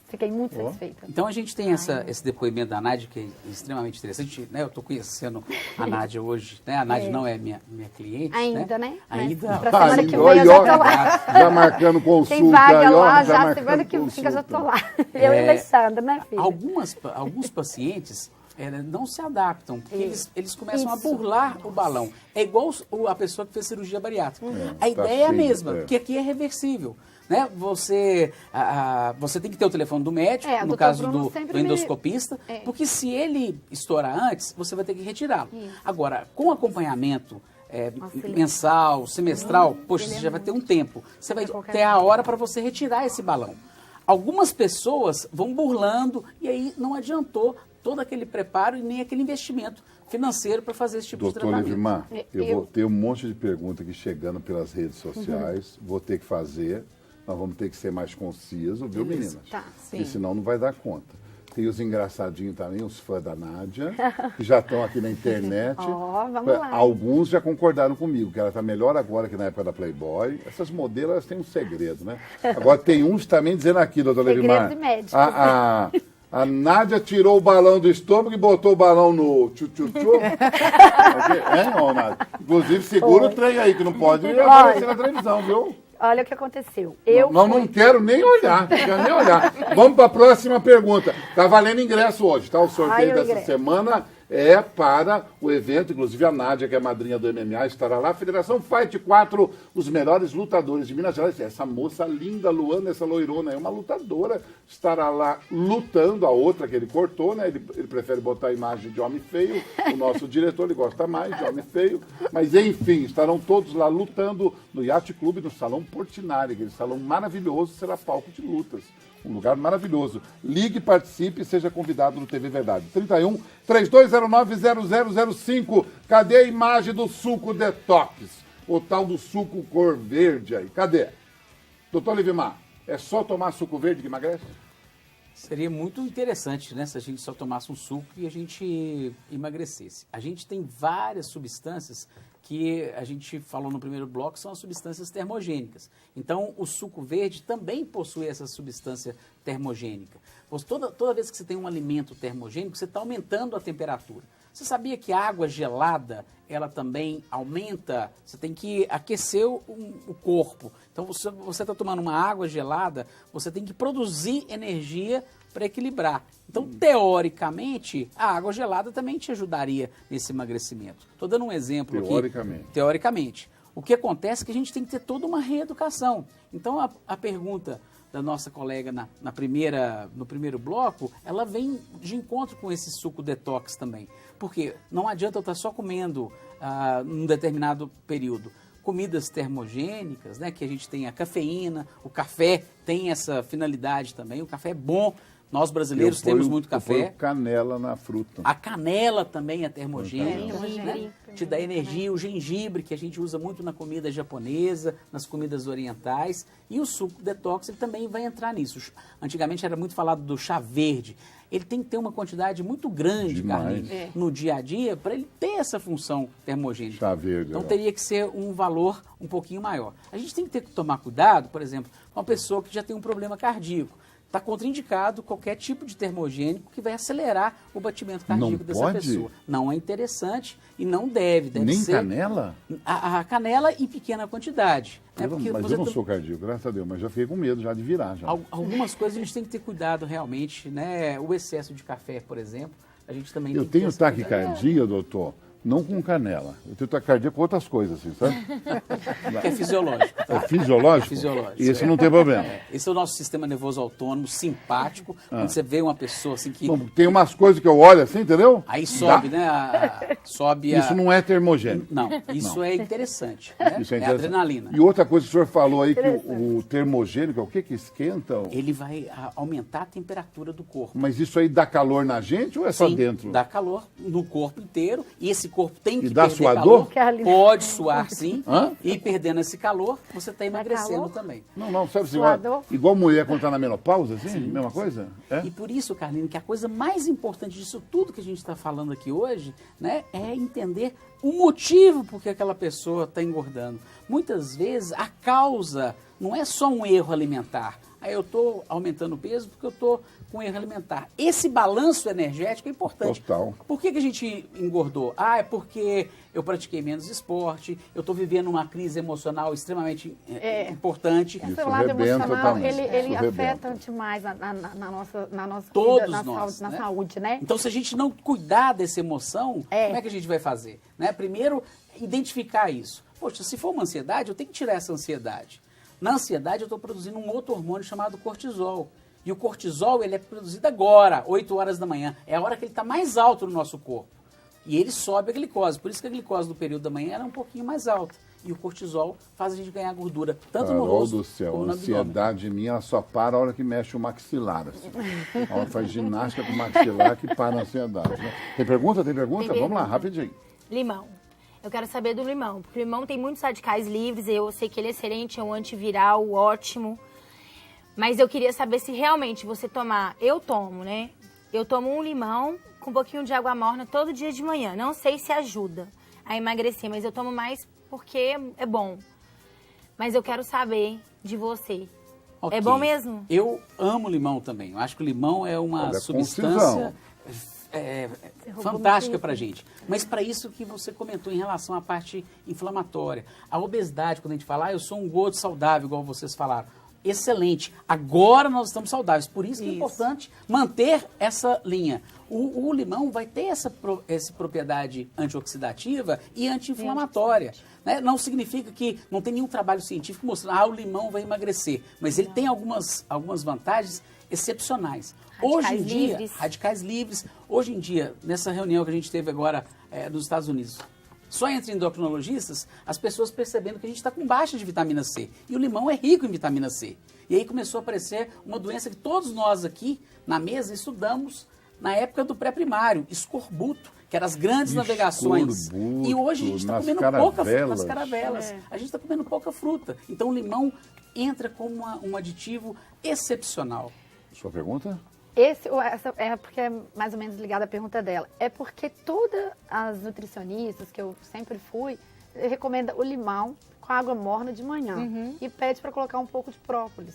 Speaker 3: fiquei muito satisfeita.
Speaker 2: Então a gente tem esse depoimento da Nádia, que é extremamente interessante, né? Eu estou conhecendo a Nádia hoje, né? A Nádia não é minha cliente,
Speaker 3: Ainda, né?
Speaker 2: Ainda.
Speaker 3: Pra semana que
Speaker 1: ó,
Speaker 3: vem eu
Speaker 1: ó,
Speaker 3: já tô lá.
Speaker 1: já marcando consulta.
Speaker 3: Tem vaga
Speaker 1: aí, ó,
Speaker 3: lá, já
Speaker 1: marcando
Speaker 3: semana que vem eu já tô
Speaker 1: consulta.
Speaker 3: lá. Eu e a Alexandra, né, filha?
Speaker 2: Alguns pacientes não se adaptam, porque eles começam a burlar o balão. É igual a pessoa que fez cirurgia bariátrica. A ideia é a
Speaker 1: cheio,
Speaker 2: mesma, porque aqui é reversível. Né? Você tem que ter o telefone do médico,
Speaker 3: o
Speaker 2: no
Speaker 3: Dr.
Speaker 2: caso
Speaker 3: Bruno
Speaker 2: do
Speaker 3: sempre
Speaker 2: endoscopista, porque se ele estourar antes, você vai ter que retirá-lo. Agora, com acompanhamento mensal, semestral, poxa, você já vai ter um tempo. Você vai ter a hora para você retirar esse balão. Algumas pessoas vão burlando e aí não adiantou todo aquele preparo e nem aquele investimento financeiro para fazer esse tipo de
Speaker 1: Doutor
Speaker 2: tratamento.
Speaker 1: Levimar, eu vou ter um monte de perguntas aqui chegando pelas redes sociais, vou ter que fazer, nós vamos ter que ser mais concisos, viu, meninas?
Speaker 3: Tá,
Speaker 1: Porque senão não vai dar conta. Tem os engraçadinhos também, os fãs da Nádia, que já estão aqui na internet.
Speaker 3: Vamos lá.
Speaker 1: Alguns já concordaram comigo, que ela está melhor agora que na época da Playboy. Essas modelos, elas têm um segredo, né? Agora tem uns também dizendo aqui, doutor
Speaker 3: Segredos
Speaker 1: Levimar.
Speaker 3: de médicos.
Speaker 1: A Nádia tirou o balão do estômago e botou o balão no tchu-tchu-tchu. Hein, ô, Nádia? Inclusive, segura o trem aí, que não pode aparecer na televisão, viu?
Speaker 3: Olha o que aconteceu.
Speaker 1: Não quero nem olhar, não quero nem olhar. Vamos para a próxima pergunta. Tá valendo ingresso hoje, tá? O sorteio dessa semana é para o evento, inclusive a Nádia, que é madrinha do MMA, estará lá. Federação Fight 4, os melhores lutadores de Minas Gerais. Essa moça linda, Luana, essa loirona, é uma lutadora, estará lá lutando, a outra que ele cortou, né? Ele prefere botar a imagem de homem feio, o nosso diretor, ele gosta mais de homem feio. Mas, enfim, estarão todos lá lutando no Yacht Clube, no Salão Portinari, aquele salão maravilhoso, será palco de lutas. Um lugar maravilhoso. Ligue, participe e seja convidado no TV Verdade. 31-3209-0005. Cadê a imagem do suco detox? O tal do suco cor verde aí. Cadê? Doutor Livimar, é só tomar suco verde que emagrece?
Speaker 2: Seria muito interessante, né, se a gente só tomasse um suco e a gente emagrecesse. A gente tem várias substâncias que a gente falou no primeiro bloco, são as substâncias termogênicas. Então, o suco verde também possui essa substância termogênica. Toda vez que você tem um alimento termogênico, você está aumentando a temperatura. Você sabia que a água gelada, ela também aumenta, você tem que aquecer o corpo. Então, você está tomando uma água gelada, você tem que produzir energia para equilibrar. Então, teoricamente, a água gelada também te ajudaria nesse emagrecimento. Estou dando um exemplo aqui. Teoricamente. O que acontece é que a gente tem que ter toda uma reeducação. Então, a pergunta da nossa colega no primeiro bloco, ela vem de encontro com esse suco detox também. Porque não adianta eu estar só comendo num determinado período comidas termogênicas, né, que a gente tem a cafeína, o café tem essa finalidade também, o café é bom. Nós brasileiros temos muito café.
Speaker 1: Eu ponho canela na fruta.
Speaker 2: A canela também é termogênica, né? Te dá energia. O gengibre, que a gente usa muito na comida japonesa, nas comidas orientais. E o suco detox, ele também vai entrar nisso. Antigamente era muito falado do chá verde. Ele tem que ter uma quantidade muito grande, Carlinhos, no dia a dia, para ele ter essa função termogênica.
Speaker 1: Chá verde.
Speaker 2: Então teria que ser um valor um pouquinho maior. A gente tem que ter que tomar cuidado, por exemplo, com uma pessoa que já tem um problema cardíaco. Está contraindicado qualquer tipo de termogênico que vai acelerar o batimento cardíaco dessa pessoa. Não é interessante e não deve
Speaker 1: Nem
Speaker 2: ser...
Speaker 1: canela?
Speaker 2: A canela em pequena quantidade.
Speaker 1: Mas eu não sou cardíaco, graças a Deus, mas já fiquei com medo já de virar. Já.
Speaker 2: Algumas coisas a gente tem que ter cuidado realmente, né? O excesso de café, por exemplo, a gente também tem que ter.
Speaker 1: Eu tenho taquicardia, doutor, não com canela. Eu tenho taquicardia com outras coisas, assim, sabe?
Speaker 2: Que é fisiológico. Tá?
Speaker 1: É fisiológico?
Speaker 2: É fisiológico.
Speaker 1: Esse não tem problema.
Speaker 2: Esse é o nosso sistema nervoso autônomo, simpático. Quando você vê uma pessoa assim que...
Speaker 1: Não, tem umas coisas que eu olho assim, entendeu?
Speaker 2: Aí sobe, né?
Speaker 1: Isso não é termogênico.
Speaker 2: Não, isso é interessante. Né?
Speaker 1: Isso é interessante.
Speaker 2: É adrenalina.
Speaker 1: E outra coisa que o senhor falou aí, que o termogênico, é o que esquenta?
Speaker 2: Ele vai aumentar a temperatura do corpo.
Speaker 1: Mas isso aí dá calor na gente ou é só dentro?
Speaker 2: Dá calor no corpo inteiro. E esse corpo tem que
Speaker 1: dá
Speaker 2: perder
Speaker 1: suador?
Speaker 2: calor. Pode suar, sim. E perdendo esse calor, você está emagrecendo também.
Speaker 1: Não, sabe assim, igual mulher quando está na menopausa, assim? Sim. Mesma coisa? É?
Speaker 2: E por isso, Carlinhos, que a coisa mais importante disso tudo que a gente está falando aqui hoje, né, é entender o motivo por que aquela pessoa está engordando. Muitas vezes a causa não é só um erro alimentar. Aí eu estou aumentando o peso porque eu estou com erro alimentar. Esse balanço energético é importante.
Speaker 1: Total.
Speaker 2: Por que a gente engordou? É porque eu pratiquei menos esporte, eu estou vivendo uma crise emocional extremamente importante.
Speaker 3: Esse lado emocional, ele afeta demais na nossa
Speaker 2: Todos
Speaker 3: vida,
Speaker 2: nós,
Speaker 3: na saúde, né?
Speaker 2: Então, se a gente não cuidar dessa emoção, como é que a gente vai fazer? Né? Primeiro, identificar isso. Poxa, se for uma ansiedade, eu tenho que tirar essa ansiedade. Na ansiedade, eu estou produzindo um outro hormônio chamado cortisol. E o cortisol, ele é produzido agora, 8 horas da manhã. É a hora que ele está mais alto no nosso corpo. E ele sobe a glicose. Por isso que a glicose do período da manhã era um pouquinho mais alta. E o cortisol faz a gente ganhar gordura, tanto no rosto
Speaker 1: do céu,
Speaker 2: como no abdômen.
Speaker 1: A ansiedade minha, ela só para a hora que mexe o maxilar. Assim. A hora que faz ginástica com o maxilar que para a ansiedade. Né? Tem pergunta? Vamos lá, rapidinho.
Speaker 5: Limão. Eu quero saber do limão, porque o limão tem muitos radicais livres, eu sei que ele é excelente, é um antiviral, ótimo. Mas eu queria saber se realmente você tomar... Eu tomo, né? Eu tomo um limão com um pouquinho de água morna todo dia de manhã. Não sei se ajuda a emagrecer, mas eu tomo mais porque é bom. Mas eu quero saber de você.
Speaker 2: Ok.
Speaker 5: É bom mesmo?
Speaker 2: Eu amo limão também. Eu acho que o limão é uma
Speaker 1: Olha,
Speaker 2: substância
Speaker 3: roubou
Speaker 2: fantástica
Speaker 3: meu
Speaker 2: para gente. Mas para isso que você comentou em relação à parte inflamatória. A obesidade, quando a gente fala, eu sou um gordo saudável, igual vocês falaram. Excelente. Agora nós estamos saudáveis. Por isso que é importante manter essa linha. O limão vai ter essa propriedade antioxidativa e anti-inflamatória. Né? Não significa que não tem nenhum trabalho científico mostrando o limão vai emagrecer. Mas ele tem algumas vantagens excepcionais. Hoje em dia, radicais livres. Hoje em dia, nessa reunião que a gente teve agora nos Estados Unidos, só entre endocrinologistas, as pessoas percebendo que a gente está com baixa de vitamina C. E o limão é rico em vitamina C. E aí começou a aparecer uma doença que todos nós aqui na mesa estudamos na época do pré-primário, escorbuto, que eram as grandes navegações. E hoje a gente está comendo pouca fruta nas caravelas. A gente está comendo pouca fruta. Então o limão entra como um aditivo excepcional.
Speaker 1: Sua pergunta?
Speaker 3: Essa é porque é mais ou menos ligada à pergunta dela. É porque todas as nutricionistas que eu sempre fui recomendam o limão com água morna de manhã e pede para colocar um pouco de própolis.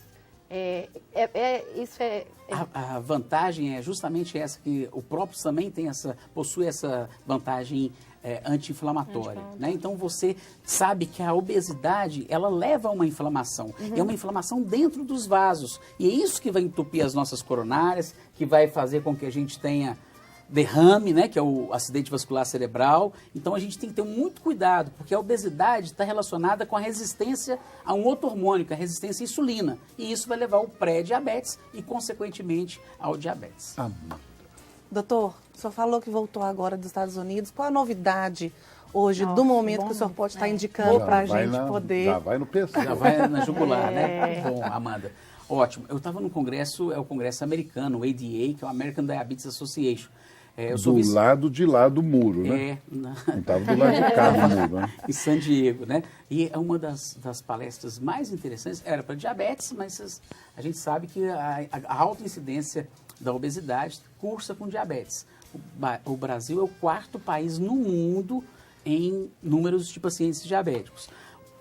Speaker 2: A vantagem é justamente essa, que o própolis também possui essa vantagem anti-inflamatória. Né? Então você sabe que a obesidade, ela leva a uma inflamação. É uma inflamação dentro dos vasos. E é isso que vai entupir as nossas coronárias, que vai fazer com que a gente tenha derrame, né, que é o acidente vascular cerebral. Então a gente tem que ter muito cuidado, porque a obesidade está relacionada com a resistência a um outro hormônio, que é a resistência à insulina. E isso vai levar ao pré-diabetes e, consequentemente, ao diabetes.
Speaker 4: Doutor, o senhor falou que voltou agora dos Estados Unidos. Qual a novidade hoje, do momento que o senhor pode estar indicando para a gente poder...
Speaker 1: Já vai no PC.
Speaker 2: Já vai na jugular, né? Bom, Amanda. Ótimo. Eu estava no congresso, é o congresso americano, o ADA, que é o American Diabetes Association.
Speaker 1: Lado de lá do muro, né? Não estava do lado de cá do muro, né?
Speaker 2: Em San Diego, né? E é uma das palestras mais interessantes, era para diabetes, mas a gente sabe que a alta incidência da obesidade cursa com diabetes. O Brasil é o 4º país no mundo em números de pacientes diabéticos.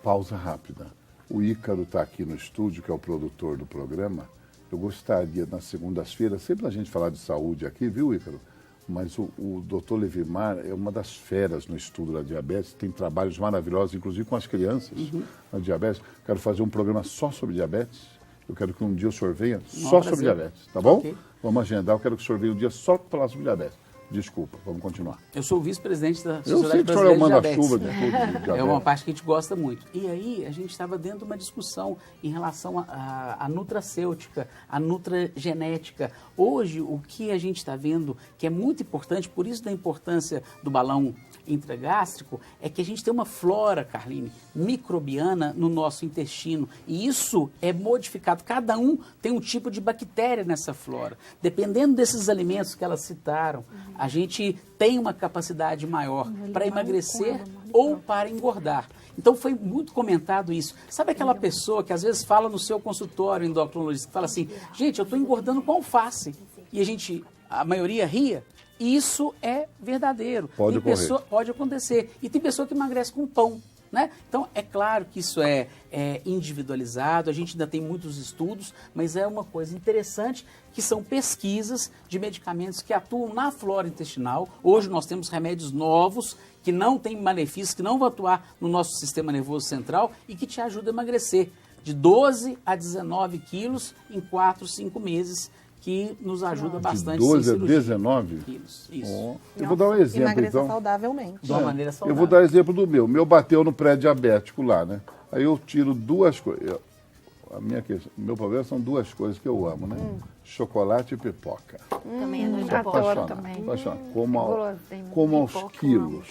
Speaker 1: Pausa rápida. O Ícaro está aqui no estúdio, que é o produtor do programa. Eu gostaria, nas segundas-feiras, sempre a gente falar de saúde aqui, viu, Ícaro? Mas o doutor Levimar é uma das feras no estudo da diabetes, tem trabalhos maravilhosos, inclusive com as crianças na diabetes. Quero fazer um programa só sobre diabetes. Eu quero que um dia o senhor venha só sobre diabetes, tá bom? Okay. Vamos agendar, eu quero que o senhor venha um dia só para falar sobre diabetes. Desculpa, vamos continuar.
Speaker 2: Eu sou o vice-presidente da Sociedade Brasileira de Diabetes. De diabetes. É uma parte que a gente gosta muito. E aí a gente estava dentro de uma discussão em relação à nutracêutica, à nutragenética. Hoje o que a gente está vendo que é muito importante, por isso da importância do balão intragástrico, é que a gente tem uma flora, Carline, microbiana no nosso intestino. E isso é modificado. Cada um tem um tipo de bactéria nessa flora. Dependendo desses alimentos que elas citaram, a gente tem uma capacidade maior para emagrecer ou para engordar. Então foi muito comentado isso. Sabe aquela pessoa que às vezes fala no seu consultório endocrinologista, que fala assim, gente, eu estou engordando com alface. E a maioria ria. Isso é verdadeiro. Pode acontecer. E tem pessoa que emagrece com pão. Né? Então, é claro que isso é individualizado, a gente ainda tem muitos estudos, mas é uma coisa interessante que são pesquisas de medicamentos que atuam na flora intestinal. Hoje nós temos remédios novos que não têm malefícios, que não vão atuar no nosso sistema nervoso central e que te ajudam a emagrecer de 12 a 19 quilos em 4, 5 meses, que nos ajuda bastante.
Speaker 1: De 12 a 19?
Speaker 2: Quilos, isso.
Speaker 1: Eu vou dar um exemplo,
Speaker 4: emagreça saudavelmente.
Speaker 2: De uma maneira saudável.
Speaker 1: Eu vou dar exemplo do meu. O meu bateu no pré-diabético lá, né? Aí eu tiro duas coisas. Meu problema são duas coisas que eu amo, né? Chocolate e pipoca.
Speaker 5: Também é
Speaker 3: adoro também.
Speaker 1: Como aos quilos.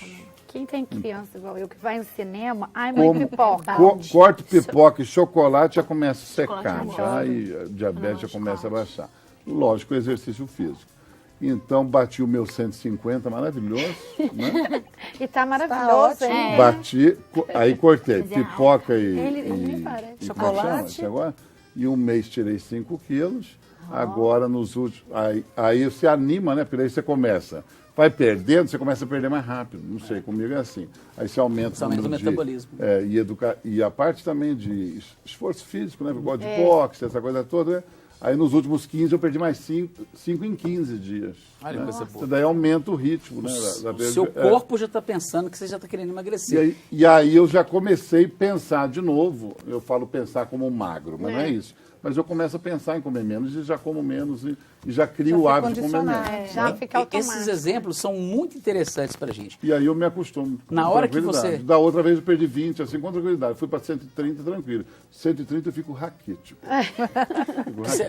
Speaker 3: Quem tem criança igual eu, que vai no cinema, mãe, pipoca.
Speaker 1: Corte pipoca e chocolate já começa a secar, e a diabetes já começa a baixar. Lógico, exercício físico. Então, bati o meu 150, maravilhoso, né?
Speaker 3: E tá maravilhoso, hein?
Speaker 1: Bati, aí cortei pipoca e
Speaker 4: chocolate.
Speaker 1: Agora, e um mês tirei 5 quilos. Agora, nos últimos... Aí você anima, né? Porque daí você começa... Vai perdendo, você começa a perder mais rápido. Não sei, comigo é assim. Aí você aumenta
Speaker 2: o metabolismo.
Speaker 1: E a parte também de esforço físico, né? Eu gosto de boxe, essa coisa toda, né? Aí nos últimos 15 eu perdi mais 5 em 15 dias.
Speaker 2: Olha,
Speaker 1: né?
Speaker 2: coisa boa.
Speaker 1: Isso daí aumenta o ritmo, né?
Speaker 2: O seu corpo já está pensando que você já está querendo emagrecer.
Speaker 1: E aí eu já comecei a pensar de novo. Eu falo pensar como magro, mas não é isso. Mas eu começo a pensar em comer menos e já como menos e já crio o hábito de comer menos.
Speaker 3: Já fica automático.
Speaker 2: Esses exemplos são muito interessantes para a gente.
Speaker 1: E aí eu me acostumo.
Speaker 2: Na hora que você...
Speaker 1: Da outra vez eu perdi 20, assim, com tranquilidade. Fui para 130 tranquilo. 130 eu fico raquítico.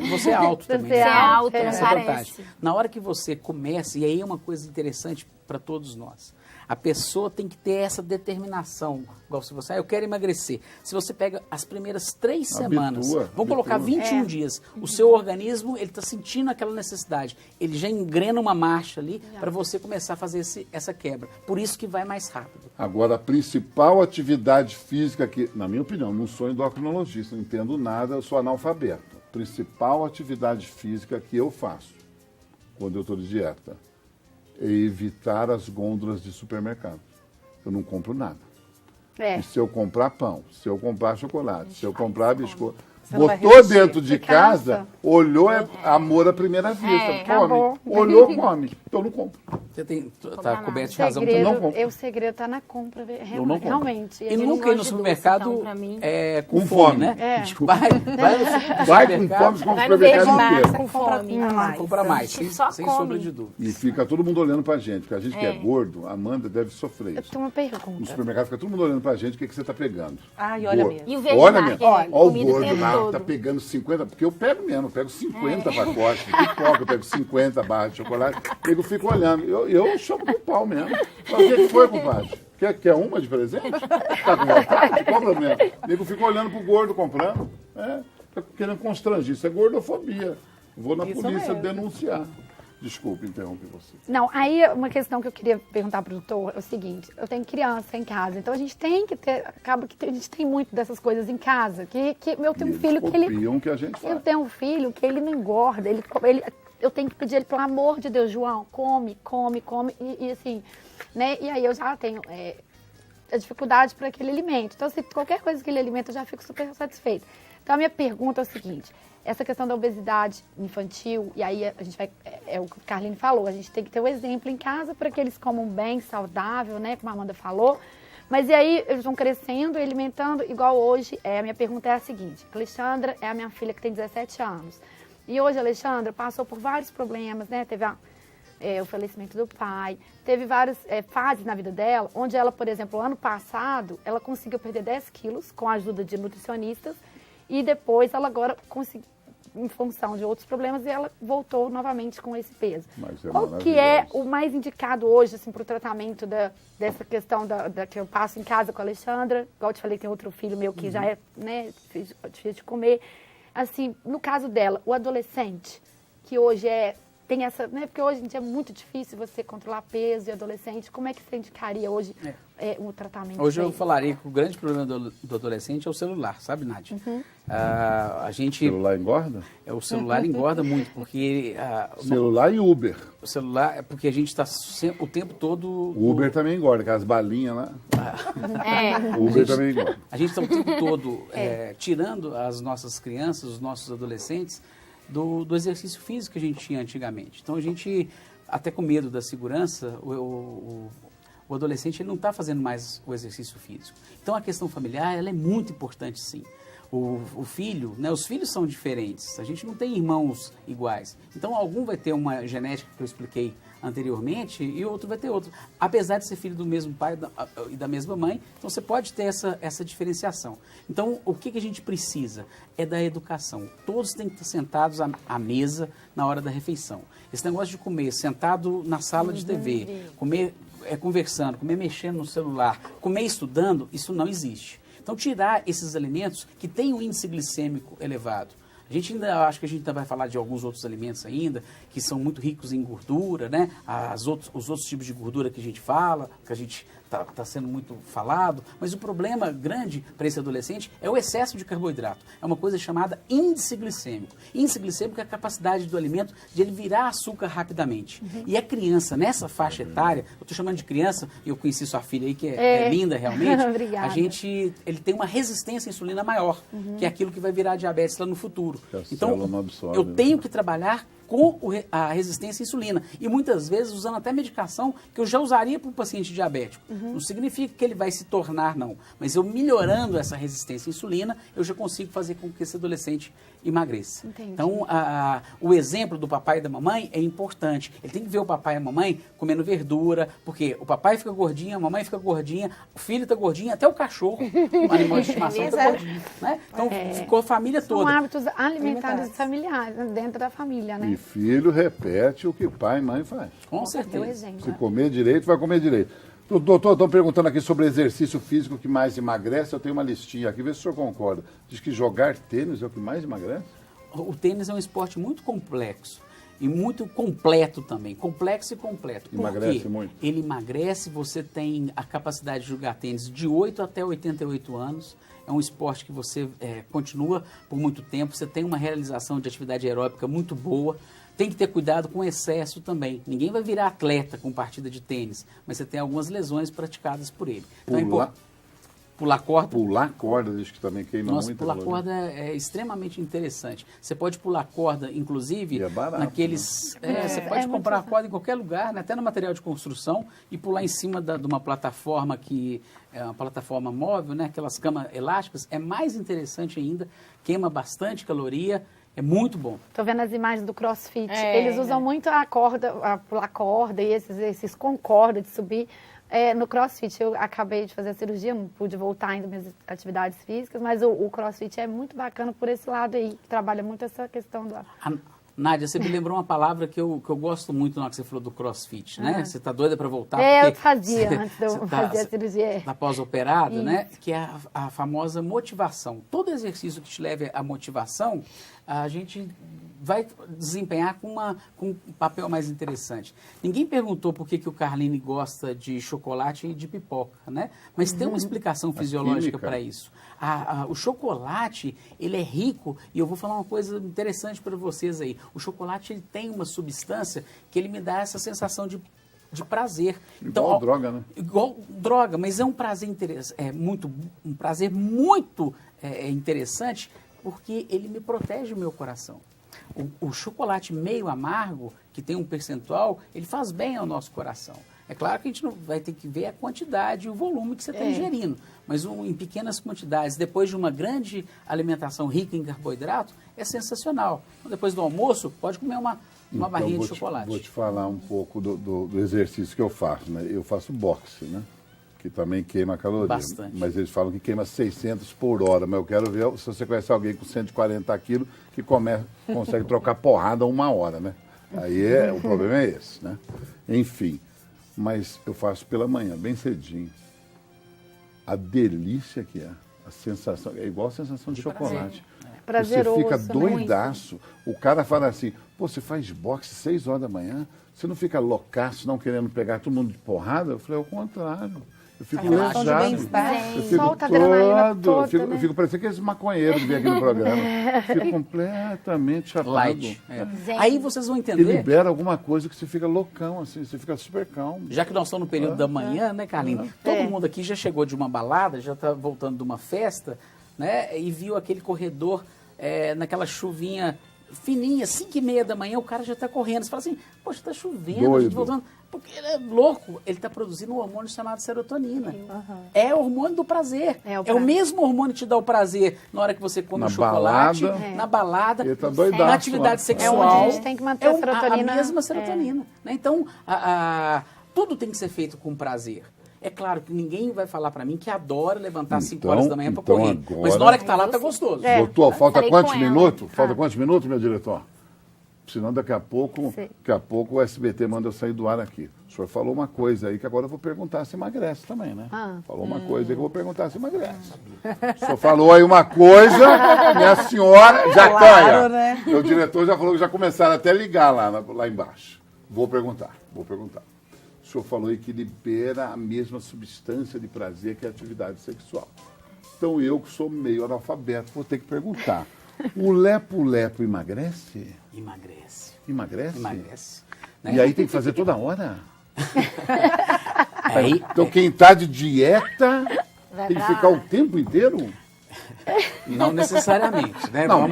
Speaker 2: Você é alto também.
Speaker 5: Você é alto, não
Speaker 2: Essa é a vantagem.
Speaker 5: parece.
Speaker 2: Na hora que você começa, e aí é uma coisa interessante para todos nós, a pessoa tem que ter essa determinação. Igual se você, eu quero emagrecer. Se você pega as primeiras 3 semanas, vamos colocar 21 dias, o seu organismo, ele está sentindo aquela necessidade. Ele já engrena uma marcha ali para você começar a fazer essa quebra. Por isso que vai mais rápido.
Speaker 1: Agora, a principal atividade física que, na minha opinião, não sou endocrinologista, não entendo nada, eu sou analfabeto. Principal atividade física que eu faço quando eu estou de dieta é evitar as gôndolas de supermercado. Eu não compro nada. E se eu comprar pão, se eu comprar chocolate, se eu comprar biscoito, botou dentro de casa, olhou amor à primeira vista, come. Olhou, come. Então eu não compro.
Speaker 2: Você está coberto de razão.
Speaker 3: O segredo está na compra, realmente.
Speaker 2: E nunca ir no supermercado com
Speaker 1: Com
Speaker 2: fome,
Speaker 1: fome.
Speaker 2: né?
Speaker 1: Desculpa.
Speaker 2: Vai no
Speaker 1: Vai com
Speaker 2: supermercado,
Speaker 1: fome, compra o
Speaker 5: Vai no
Speaker 1: supermercado
Speaker 5: Verde
Speaker 1: inteiro.
Speaker 5: com fome.
Speaker 2: compra mais, sem
Speaker 5: Só
Speaker 2: sombra
Speaker 5: come.
Speaker 2: de dúvida.
Speaker 1: E fica todo mundo olhando pra gente, porque a gente que é gordo, a Amanda deve sofrer
Speaker 3: Eu
Speaker 1: isso.
Speaker 3: tenho uma
Speaker 1: No
Speaker 3: pergunta.
Speaker 1: supermercado fica todo mundo olhando pra gente, o que você tá pegando?
Speaker 4: Ai, olha
Speaker 1: Gordo.
Speaker 4: mesmo.
Speaker 5: E o verde
Speaker 1: Olha
Speaker 5: market,
Speaker 1: mesmo. Olha o
Speaker 5: comida o
Speaker 1: gordo
Speaker 5: tempo
Speaker 1: lá,
Speaker 5: todo.
Speaker 1: tá pegando 50, porque eu pego mesmo, eu pego 50 pacotes de pipoca, eu pego 50 barras de chocolate, eu fico olhando. Eu chamo pro pau mesmo. Mas o que foi, compadre? Quer uma de presente? Tá com vontade? Compra mesmo. Eu fico olhando pro gordo comprando. Tá querendo constranger. Isso é gordofobia. Vou na
Speaker 4: Isso
Speaker 1: polícia
Speaker 4: mesmo.
Speaker 1: denunciar. Desculpe interromper você.
Speaker 3: Não, aí uma questão que eu queria perguntar para o doutor é o seguinte, eu tenho criança em casa, então a gente tem que ter, acaba que a gente tem muito dessas coisas em casa, que eu tenho um filho que ele...
Speaker 1: Copiam o que a gente faz.
Speaker 3: Eu tenho um filho que ele não engorda, eu tenho que pedir ele, pelo amor de Deus, João, come, e assim, né? E aí eu já tenho a dificuldade para aquele alimento. Então, se qualquer coisa que ele alimenta, eu já fico super satisfeita. Então, a minha pergunta é o seguinte, essa questão da obesidade infantil, e aí a gente vai, é o que o Carline falou, a gente tem que ter o exemplo em casa para que eles comam bem, saudável, né, como a Amanda falou. Mas e aí eles vão crescendo e alimentando igual hoje. A minha pergunta é a seguinte, Alexandra é a minha filha que tem 17 anos. E hoje a Alexandra passou por vários problemas, né? Teve o falecimento do pai, teve várias fases na vida dela, onde ela, por exemplo, ano passado, ela conseguiu perder 10 quilos com a ajuda de nutricionistas e depois ela agora conseguiu, em função de outros problemas, e ela voltou novamente com esse peso. Qual que é o mais indicado hoje assim, para o tratamento dessa questão que eu passo em casa com a Alexandra? Igual eu te falei, tem outro filho meu que já é difícil de comer. Assim, no caso dela, o adolescente, que hoje tem essa, né? Porque hoje em dia é muito difícil você controlar peso e adolescente. Como é que você indicaria hoje o tratamento?
Speaker 2: Hoje eu falaria que o grande problema do adolescente é o celular, sabe, Nádia? A gente...
Speaker 1: O celular engorda?
Speaker 2: O celular engorda muito, porque...
Speaker 1: Celular e Uber.
Speaker 2: O celular é porque a gente está o tempo todo...
Speaker 1: O Uber também engorda, aquelas balinhas lá. O Uber também engorda.
Speaker 2: A gente está o tempo todo tirando as nossas crianças, os nossos adolescentes, do exercício físico que a gente tinha antigamente. Então a gente, até com medo da segurança, o adolescente ele não está fazendo mais o exercício físico. Então a questão familiar ela é muito importante, sim. O filho, né, os filhos são diferentes, a gente não tem irmãos iguais. Então algum vai ter uma genética que eu expliquei anteriormente e outro vai ter outro. Apesar de ser filho do mesmo pai e da mesma mãe, então você pode ter essa diferenciação. Então o que a gente precisa é da educação. Todos têm que estar sentados à mesa na hora da refeição. Esse negócio de comer sentado na sala de TV, comer conversando, comer mexendo no celular, comer estudando, isso não existe. Então, tirar esses alimentos que têm um índice glicêmico elevado. Acho que a gente ainda vai falar de alguns outros alimentos ainda, que são muito ricos em gordura, né? Os outros tipos de gordura que a gente fala, que a gente está sendo muito falado, mas o problema grande para esse adolescente é o excesso de carboidrato. É uma coisa chamada índice glicêmico. Índice glicêmico é a capacidade do alimento de ele virar açúcar rapidamente. E a criança, nessa faixa etária, eu estou chamando de criança, e eu conheci sua filha aí, que é linda realmente,
Speaker 3: Obrigada.
Speaker 2: ele tem uma resistência à insulina maior, que é aquilo que vai virar diabetes lá no futuro. Então, eu tenho que trabalhar com a resistência à insulina. E muitas vezes usando até medicação que eu já usaria para um paciente diabético. Não significa que ele vai se tornar, não. Mas eu melhorando essa resistência à insulina, eu já consigo fazer com que esse adolescente emagreça.
Speaker 3: Entendi.
Speaker 2: Então, o exemplo do papai e da mamãe é importante. Ele tem que ver o papai e a mamãe comendo verdura, porque o papai fica gordinho, a mamãe fica gordinha, o filho está gordinho, até o cachorro, o animal de estimação está gordinho. Né? Então, ficou a família toda.
Speaker 3: São hábitos alimentares familiares, dentro da família, né?
Speaker 1: E filho repete o que pai e mãe faz.
Speaker 2: Com
Speaker 3: Deu
Speaker 2: certeza.
Speaker 3: exemplo.
Speaker 1: Se comer direito, vai comer direito. Doutor, estão perguntando aqui sobre exercício físico que mais emagrece. Eu tenho uma listinha aqui, vê se o senhor concorda. Diz que jogar tênis é o que mais emagrece?
Speaker 2: O tênis é um esporte muito complexo e muito completo também. Complexo e completo. Por
Speaker 1: Emagrece
Speaker 2: quê?
Speaker 1: muito?
Speaker 2: Ele emagrece, você tem a capacidade de jogar tênis de 8 até 88 anos. É um esporte que você continua por muito tempo. Você tem uma realização de atividade aeróbica muito boa. Tem que ter cuidado com o excesso também. Ninguém vai virar atleta com partida de tênis, mas você tem algumas lesões praticadas por ele. Então, pular corda.
Speaker 1: Pular corda, diz que também queima
Speaker 2: Nossa,
Speaker 1: muito.
Speaker 2: pular corda é extremamente interessante. Você pode pular corda, inclusive,
Speaker 1: E é barato,
Speaker 2: naqueles... você pode comprar a corda em qualquer lugar, né, até no material de construção, e pular em cima de uma plataforma que é uma plataforma móvel, né, aquelas camas elásticas. É mais interessante ainda, queima bastante caloria, é muito bom.
Speaker 3: Tô vendo as imagens do CrossFit. Eles usam muito a corda, a pular corda e esses com corda de subir. No CrossFit, eu acabei de fazer a cirurgia, não pude voltar ainda às minhas atividades físicas, mas o CrossFit é muito bacana por esse lado aí, que trabalha muito essa questão do...
Speaker 2: Nádia, você me lembrou uma palavra que eu gosto muito na hora que você falou do CrossFit, né? Você está doida para voltar?
Speaker 3: Eu fazia antes de eu fazer a cirurgia.
Speaker 2: Está pós-operada, né? Que é a famosa motivação. Todo exercício que te leve à motivação, a gente vai desempenhar com um papel mais interessante. Ninguém perguntou por que o Carline gosta de chocolate e de pipoca, né? Mas tem uma explicação fisiológica para isso. O chocolate, ele é rico, e eu vou falar uma coisa interessante para vocês aí. O chocolate, ele tem uma substância que ele me dá essa sensação de prazer.
Speaker 1: Igual droga, né?
Speaker 2: Igual droga, mas é um prazer muito interessante, porque ele me protege o meu coração. O chocolate meio amargo, que tem um percentual, ele faz bem ao nosso coração. É claro que a gente não vai ter que ver a quantidade e o volume que você está ingerindo, mas em pequenas quantidades, depois de uma grande alimentação rica em carboidrato, é sensacional. Então, depois do almoço, pode comer uma barrinha de chocolate.
Speaker 1: Vou te falar um pouco do exercício que eu faço, né? Eu faço boxe, né? Que também queima caloria.
Speaker 2: Bastante.
Speaker 1: Mas eles falam que queima 600 por hora. Mas eu quero ver se você conhece alguém com 140 quilos que consegue trocar porrada 1 hora, né? Aí o problema é esse, né? Enfim, mas eu faço pela manhã, bem cedinho. A delícia que é, a sensação, é igual a sensação de chocolate.
Speaker 3: Prazeroso.
Speaker 1: Você fica doidaço. O cara fala assim, pô, você faz boxe 6 horas da manhã? Você não fica loucaço, não querendo pegar todo mundo de porrada? Eu falei, ao contrário. Eu fico relaxado. Eu fico
Speaker 3: solta a adrenalina toda,
Speaker 1: eu fico parecendo que esse maconheiro que vem aqui no programa. Fico completamente chapado.
Speaker 2: Light. Aí vocês vão entender.
Speaker 1: E libera alguma coisa que você fica loucão, assim, você fica super calmo.
Speaker 2: Já que nós estamos no período da manhã, né, Carlinhos? Todo mundo aqui já chegou de uma balada, já está voltando de uma festa, né? E viu aquele corredor naquela chuvinha fininha, 5h30 da manhã, o cara já está correndo. Você fala assim, poxa, está chovendo, a gente voltando. Porque ele é louco, ele está produzindo um hormônio chamado serotonina. É o hormônio do prazer. É o mesmo hormônio que te dá o prazer na hora que você come chocolate, na balada,
Speaker 1: ele tá doidaço,
Speaker 2: na atividade sexual.
Speaker 3: É onde a gente tem que manter a serotonina.
Speaker 2: A mesma serotonina. Né? Então, tudo tem que ser feito com prazer. É claro que ninguém vai falar para mim que adora levantar 5 horas da manhã para correr.
Speaker 1: Agora...
Speaker 2: Mas na hora que tá lá, tá gostoso.
Speaker 1: Doutor, falta
Speaker 5: Falei
Speaker 1: quantos
Speaker 5: com ela.
Speaker 1: minutos? Falta quantos minutos, meu diretor? Senão daqui a pouco
Speaker 3: Sim.
Speaker 1: o SBT manda eu sair do ar aqui. O senhor falou uma coisa aí que agora eu vou perguntar se emagrece também, né? Falou uma coisa aí que eu vou perguntar se emagrece. O senhor falou aí uma coisa, minha senhora, já
Speaker 4: Claro, né?
Speaker 1: Meu diretor já falou que já começaram até a ligar lá embaixo. Vou perguntar. O senhor falou aí que libera a mesma substância de prazer que a atividade sexual. Então eu, que sou meio analfabeto, vou ter que perguntar. O lepo-lepo emagrece?
Speaker 2: Emagrece.
Speaker 1: Emagrece?
Speaker 2: Emagrece.
Speaker 1: E aí tem que fazer toda hora?
Speaker 2: Aí,
Speaker 1: Então quem está de dieta tem que ficar o tempo inteiro?
Speaker 2: não necessariamente, né?
Speaker 1: Não,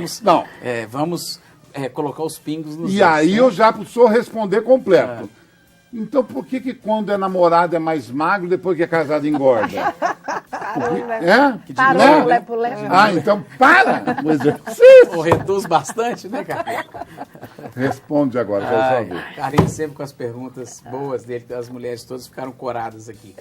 Speaker 2: Vamos colocar os pingos nos
Speaker 1: E
Speaker 2: is,
Speaker 1: aí
Speaker 2: né?
Speaker 1: eu já preciso responder completo. Então por que quando é namorado é mais magro, depois que é casado engorda?
Speaker 3: Parou
Speaker 1: Né?
Speaker 3: o lepo-lepo.
Speaker 1: Então para!
Speaker 2: Ou reduz bastante, né, cara?
Speaker 1: Responde agora, por favor.
Speaker 2: Carlinhos sempre com as perguntas boas dele, que as mulheres todas ficaram coradas aqui.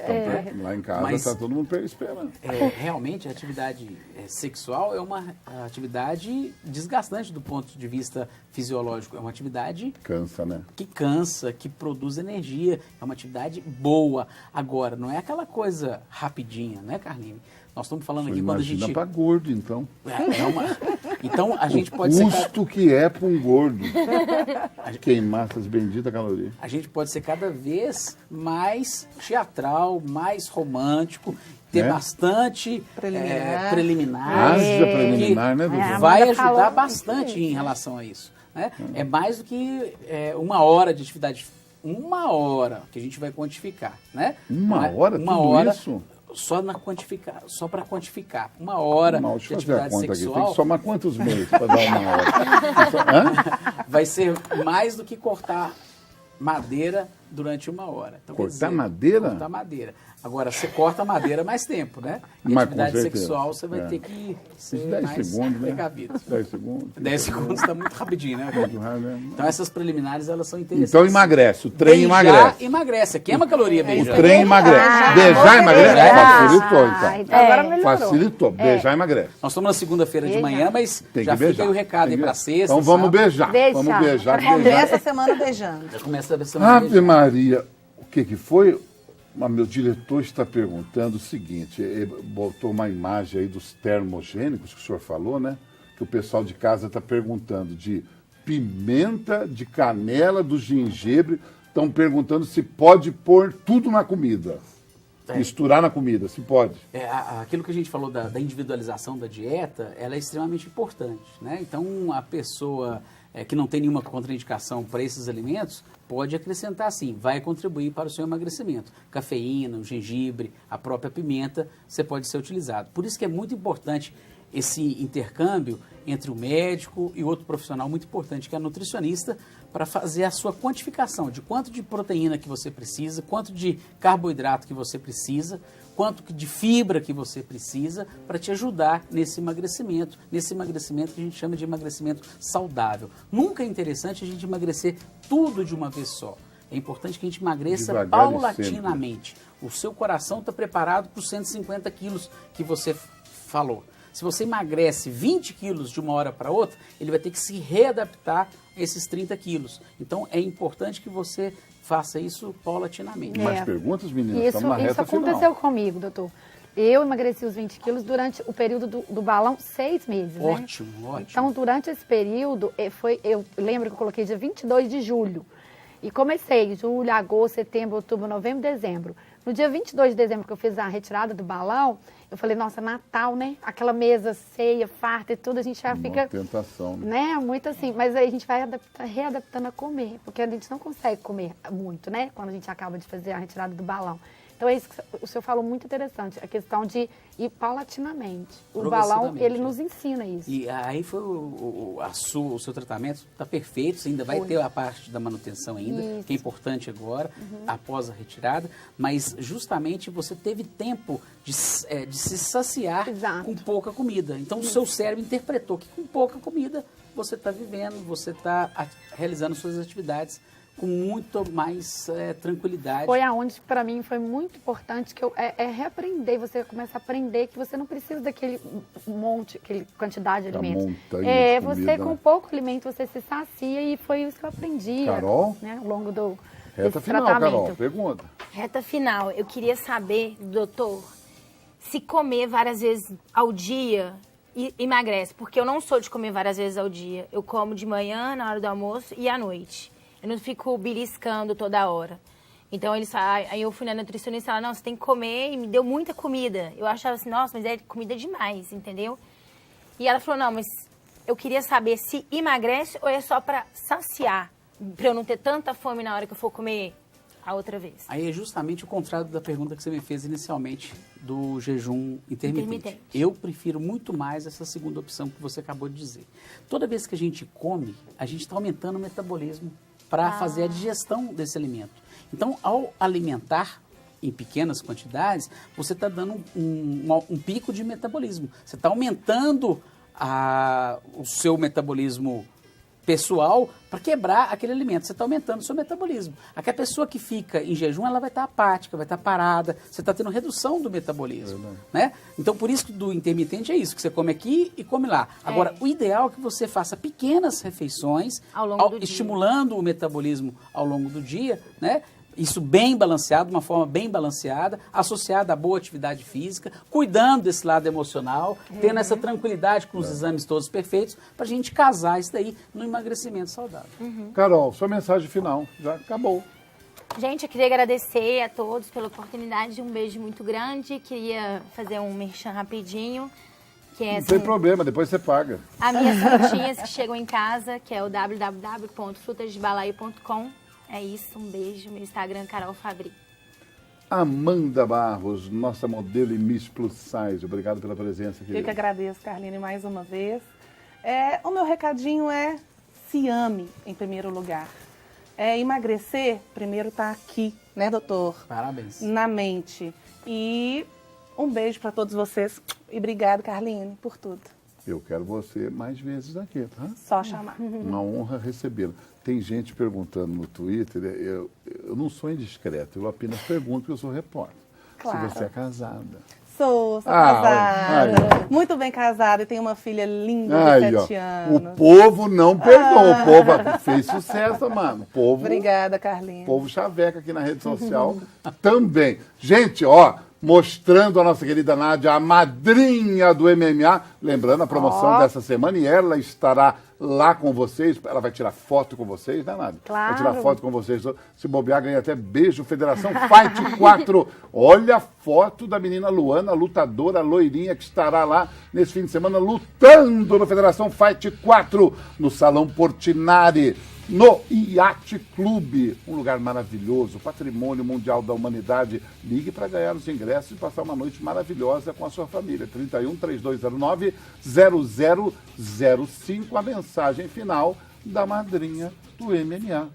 Speaker 1: Lá em casa
Speaker 2: Mas-
Speaker 1: está todo mundo esperando.
Speaker 2: Realmente, a atividade sexual é uma atividade desgastante do ponto de vista fisiológico. É uma atividade
Speaker 1: Cansa, né?
Speaker 2: que cansa, que produz energia. É uma atividade boa. Agora, não é aquela coisa rapidinha, né, Carlinhos? Nós estamos falando aqui quando a
Speaker 1: Imagina
Speaker 2: gente...
Speaker 1: para gordo, então.
Speaker 2: Então, a gente
Speaker 1: O
Speaker 2: pode ser...
Speaker 1: custo que é para um gordo queimar essas benditas calorias.
Speaker 2: A gente pode ser cada vez mais teatral, mais romântico, ter
Speaker 1: Né?
Speaker 2: bastante
Speaker 4: Preliminar.
Speaker 2: preliminares.
Speaker 1: Asa preliminar, né,
Speaker 2: que
Speaker 1: doutor?
Speaker 2: vai
Speaker 3: Amanda falou
Speaker 2: ajudar
Speaker 3: isso
Speaker 2: bastante
Speaker 3: aí.
Speaker 2: em relação a isso. Né? É mais do que 1 hora de atividade. 1 hora que a gente vai quantificar. Né?
Speaker 1: Uma
Speaker 2: Não é?
Speaker 1: hora?
Speaker 2: Uma
Speaker 1: Tudo
Speaker 2: hora
Speaker 1: isso?
Speaker 2: só para quantificar. 1 hora
Speaker 1: Não,
Speaker 2: de
Speaker 1: deixa eu fazer a
Speaker 2: atividade
Speaker 1: conta aqui. Tem
Speaker 2: sexual
Speaker 1: que somar quantos meses para dar 1 hora? Hã?
Speaker 2: vai ser mais do que cortar madeira durante 1 hora. Então, quer
Speaker 1: Cortar madeira?
Speaker 2: Cortar madeira. Agora, você corta a madeira mais tempo, né? E
Speaker 1: Mas,
Speaker 2: atividade
Speaker 1: com certeza.
Speaker 2: sexual, você vai
Speaker 1: É.
Speaker 2: ter que ser
Speaker 1: 10
Speaker 2: mais
Speaker 1: segundos, né?
Speaker 2: precavido.
Speaker 1: 10 segundos.
Speaker 2: 10 segundos está muito rapidinho, né? Então, essas preliminares, elas são interessantes.
Speaker 1: Então emagrece, o trem
Speaker 2: Beijar
Speaker 1: emagrece.
Speaker 2: emagrece. Queima caloria,
Speaker 1: O
Speaker 2: beijar.
Speaker 1: trem emagrece.
Speaker 3: Ah,
Speaker 1: Beijar
Speaker 3: vou
Speaker 1: emagrece?
Speaker 3: beijar.
Speaker 1: Facilitou,
Speaker 3: Então
Speaker 1: então.
Speaker 3: agora melhorou.
Speaker 1: Facilitou. Beijar emagrece.
Speaker 2: Nós estamos na segunda-feira de
Speaker 3: Beijar.
Speaker 2: manhã, mas
Speaker 1: Tem
Speaker 2: já
Speaker 1: que
Speaker 2: fica
Speaker 1: beijar.
Speaker 2: aí o recado
Speaker 1: Tem
Speaker 2: aí
Speaker 1: que
Speaker 2: para
Speaker 1: beijar.
Speaker 2: sexta.
Speaker 1: Então vamos
Speaker 2: sábado.
Speaker 1: beijar.
Speaker 3: Beijar.
Speaker 1: Vamos beijar.
Speaker 4: Começa a semana beijando.
Speaker 2: Já começa a semana
Speaker 1: Ave
Speaker 2: beijando.
Speaker 1: Maria, o que foi? Meu diretor está perguntando o seguinte, ele botou uma imagem aí dos termogênicos que o senhor falou, né? Que o pessoal de casa está perguntando de pimenta, de canela, do gengibre. Estão perguntando se pode pôr tudo na comida. Misturar na comida, se pode.
Speaker 2: Aquilo que a gente falou da individualização da dieta, ela é extremamente importante, né? Então, a pessoa que não tem nenhuma contraindicação para esses alimentos, pode acrescentar sim, vai contribuir para o seu emagrecimento. Cafeína, o gengibre, a própria pimenta, você pode ser utilizado. Por isso que é muito importante esse intercâmbio entre o médico e outro profissional muito importante, que é a nutricionista, para fazer a sua quantificação de quanto de proteína que você precisa, quanto de carboidrato que você precisa, quanto de fibra que você precisa para te ajudar nesse emagrecimento que a gente chama de emagrecimento saudável. Nunca é interessante a gente emagrecer tudo de uma vez só. É importante que a gente emagreça
Speaker 1: Devagar e
Speaker 2: paulatinamente. O seu coração está preparado para os 150 quilos que você falou. Se você emagrece 20 quilos de uma hora para outra, ele vai ter que se readaptar a esses 30 quilos. Então, é importante que você faça isso paulatinamente.
Speaker 1: Mais perguntas, meninas?
Speaker 3: Isso,
Speaker 1: Estamos na
Speaker 3: isso
Speaker 1: reta
Speaker 3: aconteceu
Speaker 1: final.
Speaker 3: comigo, doutor. Eu emagreci os 20 quilos durante o período do balão, 6 meses, né?
Speaker 2: Ótimo, ótimo.
Speaker 3: Então, durante esse período, eu lembro que eu coloquei dia 22 de julho. E comecei julho, agosto, setembro, outubro, novembro, dezembro. No dia 22 de dezembro, que eu fiz a retirada do balão, eu falei, nossa, Natal, né? Aquela mesa, ceia, farta e tudo, a gente já fica...
Speaker 1: Tentação, né?
Speaker 3: Né? Muito assim. Mas aí a gente vai readaptando a comer, porque a gente não consegue comer muito, né? Quando a gente acaba de fazer a retirada do balão. Então, é isso que o senhor falou muito interessante, a questão de ir paulatinamente. O balão, ele nos ensina isso.
Speaker 2: E aí foi o seu tratamento está perfeito, você ainda vai ter a parte da manutenção ainda,
Speaker 3: Isso.
Speaker 2: que é importante agora, após a retirada, mas justamente você teve tempo de se saciar
Speaker 3: Exato.
Speaker 2: com pouca comida. Então o seu cérebro interpretou que com pouca comida você está vivendo, você está realizando suas atividades com muito mais tranquilidade.
Speaker 3: Foi aonde, para mim, foi muito importante que reaprender. Você começa a aprender que você não precisa daquele monte, aquele quantidade de alimentos.
Speaker 1: Montanha de
Speaker 3: você
Speaker 1: comida,
Speaker 3: com
Speaker 1: né?
Speaker 3: pouco alimento, você se sacia e foi isso que eu aprendi.
Speaker 1: Carol?
Speaker 3: Né, ao longo do
Speaker 1: Reta
Speaker 3: desse
Speaker 1: final,
Speaker 3: tratamento.
Speaker 1: Carol, pergunta.
Speaker 5: Reta final, eu queria saber, doutor, se comer várias vezes ao dia emagrece. Porque eu não sou de comer várias vezes ao dia. Eu como de manhã, na hora do almoço e à noite. Eu não fico beliscando toda hora. Então, aí eu fui na nutricionista e ela, não, você tem que comer, e me deu muita comida. Eu achava assim, nossa, mas é comida demais, entendeu? E ela falou, não, mas eu queria saber se emagrece ou é só para saciar, para eu não ter tanta fome na hora que eu for comer a outra vez.
Speaker 2: Aí é justamente o contrário da pergunta que você me fez inicialmente do jejum intermitente. Eu prefiro muito mais essa segunda opção que você acabou de dizer. Toda vez que a gente come, a gente está aumentando o metabolismo para fazer a digestão desse alimento. Então, ao alimentar em pequenas quantidades, você está dando um pico de metabolismo. Você está aumentando o seu metabolismo pessoal para quebrar aquele alimento. Você está aumentando o seu metabolismo. Aquela pessoa que fica em jejum, ela vai estar apática, vai estar parada. Você está tendo redução do metabolismo. Né? Então, por isso que do intermitente é isso, que você come aqui e come lá. Agora, o ideal é que você faça pequenas refeições,
Speaker 5: ao longo do dia,
Speaker 2: estimulando o metabolismo ao longo do dia, né? Isso bem balanceado, uma forma bem balanceada, associada à boa atividade física, cuidando desse lado emocional, tendo essa tranquilidade com os exames todos perfeitos, para a gente casar isso daí no emagrecimento saudável.
Speaker 1: Carol, sua mensagem final, já acabou.
Speaker 5: Gente, eu queria agradecer a todos pela oportunidade, um beijo muito grande, queria fazer um merchan rapidinho. Que é,
Speaker 1: Não tem problema, depois você paga.
Speaker 5: As minhas frutinhas que chegam em casa, que é o www.frutasdebalaio.com. É isso, um beijo. Meu Instagram, Carol Fabri.
Speaker 1: Amanda Barros, nossa modelo e Miss Plus Size. Obrigado pela presença, querida.
Speaker 4: Eu que agradeço, Carline, mais uma vez. O meu recadinho é se ame em primeiro lugar. Emagrecer, primeiro está aqui, né, doutor?
Speaker 2: Parabéns.
Speaker 4: Na mente. E um beijo para todos vocês. E obrigado, Carline, por tudo.
Speaker 1: Eu quero você mais vezes aqui, tá?
Speaker 4: Só chamar.
Speaker 1: Uma honra recebê-lo. Tem gente perguntando no Twitter, eu não sou indiscreto, eu apenas pergunto porque eu sou repórter.
Speaker 4: Claro.
Speaker 1: Se você é casada.
Speaker 4: Sou casada.
Speaker 1: Olha,
Speaker 4: muito bem casada e tenho uma filha linda de 7 anos.
Speaker 1: O povo não perdoa, o povo fez sucesso, mano. O povo,
Speaker 4: obrigada, Carlinhos.
Speaker 1: O povo chaveca aqui na rede social também. Gente, ó, mostrando a nossa querida Nádia, a madrinha do MMA, lembrando a promoção dessa semana, e ela estará lá com vocês, ela vai tirar foto com vocês, né, Nádia?
Speaker 3: Claro.
Speaker 1: Vai tirar foto com vocês, se bobear, ganha até beijo, Federação Fight 4. Olha a foto da menina Luana, lutadora loirinha, que estará lá nesse fim de semana lutando no Federação Fight 4, no Salão Portinari, no Yacht Clube, um lugar maravilhoso, patrimônio mundial da humanidade. Ligue para ganhar os ingressos e passar uma noite maravilhosa com a sua família. 31-3209-0005, a mensagem final da madrinha do MMA,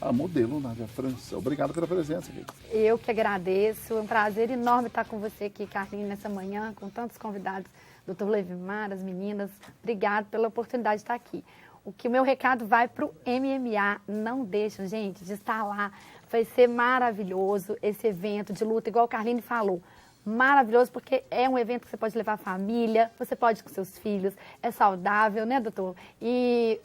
Speaker 1: a modelo Nádia França. Obrigado pela presença, querida.
Speaker 3: Eu que agradeço, é um prazer enorme estar com você aqui, Carlinhos, nessa manhã, com tantos convidados, Dr. Levimar, as meninas. Obrigado pela oportunidade de estar aqui. O meu recado vai para o MMA. Não deixam, gente, de estar lá. Vai ser maravilhoso esse evento de luta, igual o Carline falou. Maravilhoso, porque é um evento que você pode levar a família, você pode ir com seus filhos, é saudável, né, doutor? E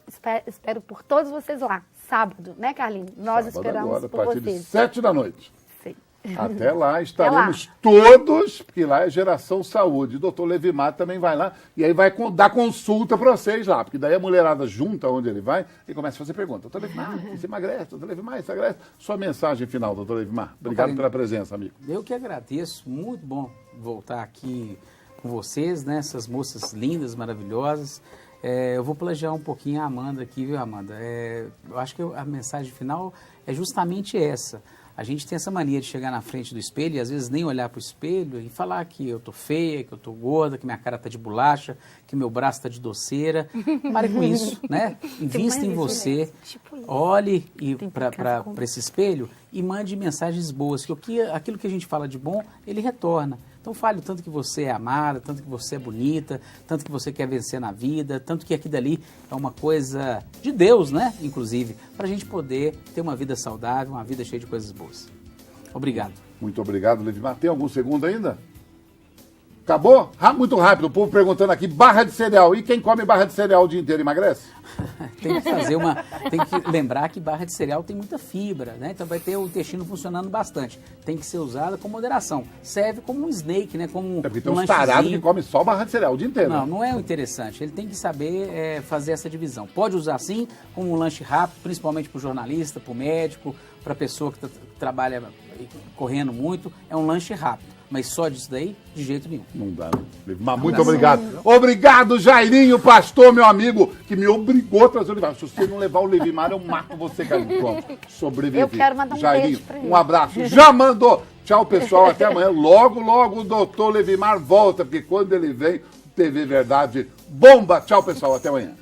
Speaker 3: espero por todos vocês lá, sábado, né, Carline? Nós
Speaker 1: Sábado
Speaker 3: esperamos
Speaker 1: agora,
Speaker 3: por
Speaker 1: a partir
Speaker 3: vocês.
Speaker 1: de 7 da noite.
Speaker 3: Sim.
Speaker 1: Até lá estaremos todos, porque lá é Geração Saúde. O doutor Levimar também vai lá e aí vai dar consulta para vocês lá, porque daí a mulherada junta onde ele vai e começa a fazer pergunta. Doutor Levimar, você emagrece? Doutor Levimar, você emagrece? Sua mensagem final, doutor Levimar. Obrigado pela presença, amigo.
Speaker 2: Eu que agradeço, muito bom voltar aqui com vocês, né? Essas moças lindas, maravilhosas. Eu vou plagiar um pouquinho a Amanda aqui, viu, Amanda? Eu acho que a mensagem final é justamente essa. A gente tem essa mania de chegar na frente do espelho e às vezes nem olhar para o espelho e falar que eu tô feia, que eu tô gorda, que minha cara tá de bolacha, que meu braço tá de doceira. Pare com isso, né? Invista em você, olhe para esse espelho e mande mensagens boas, que aquilo que a gente fala de bom, ele retorna. Então fale o tanto que você é amada, tanto que você é bonita, tanto que você quer vencer na vida, tanto que aqui dali é uma coisa de Deus, né? Inclusive, para a gente poder ter uma vida saudável, uma vida cheia de coisas boas. Obrigado.
Speaker 1: Muito obrigado, Levimar. Tem algum segundo ainda? Acabou? Muito rápido. O povo perguntando aqui, barra de cereal. E quem come barra de cereal o dia inteiro emagrece?
Speaker 2: Tem que lembrar que barra de cereal tem muita fibra, né? Então vai ter o intestino funcionando bastante. Tem que ser usada com moderação. Serve como um snake, né? Como
Speaker 1: porque tem
Speaker 2: um
Speaker 1: uns tarados
Speaker 2: lanchezinho.
Speaker 1: que come só barra de cereal o dia inteiro.
Speaker 2: Não é o interessante. Ele tem que saber fazer essa divisão. Pode usar sim como um lanche rápido, principalmente para o jornalista, para o médico, para a pessoa que trabalha correndo muito. É um lanche rápido. Mas só disso daí, de jeito nenhum.
Speaker 1: Não dá, né? Mas muito obrigado. Obrigado, Jairinho, pastor, meu amigo, que me obrigou a trazer o Levimar. Se você não levar o Levimar, eu mato você, cara. Pronto, sobrevivi.
Speaker 3: Eu quero mandar um
Speaker 1: Jairinho,
Speaker 3: beijo pra ele.
Speaker 1: um abraço. Já mandou. Tchau, pessoal. Até amanhã. Logo, logo o doutor Levimar volta, porque quando ele vem, TV Verdade bomba. Tchau, pessoal. Até amanhã.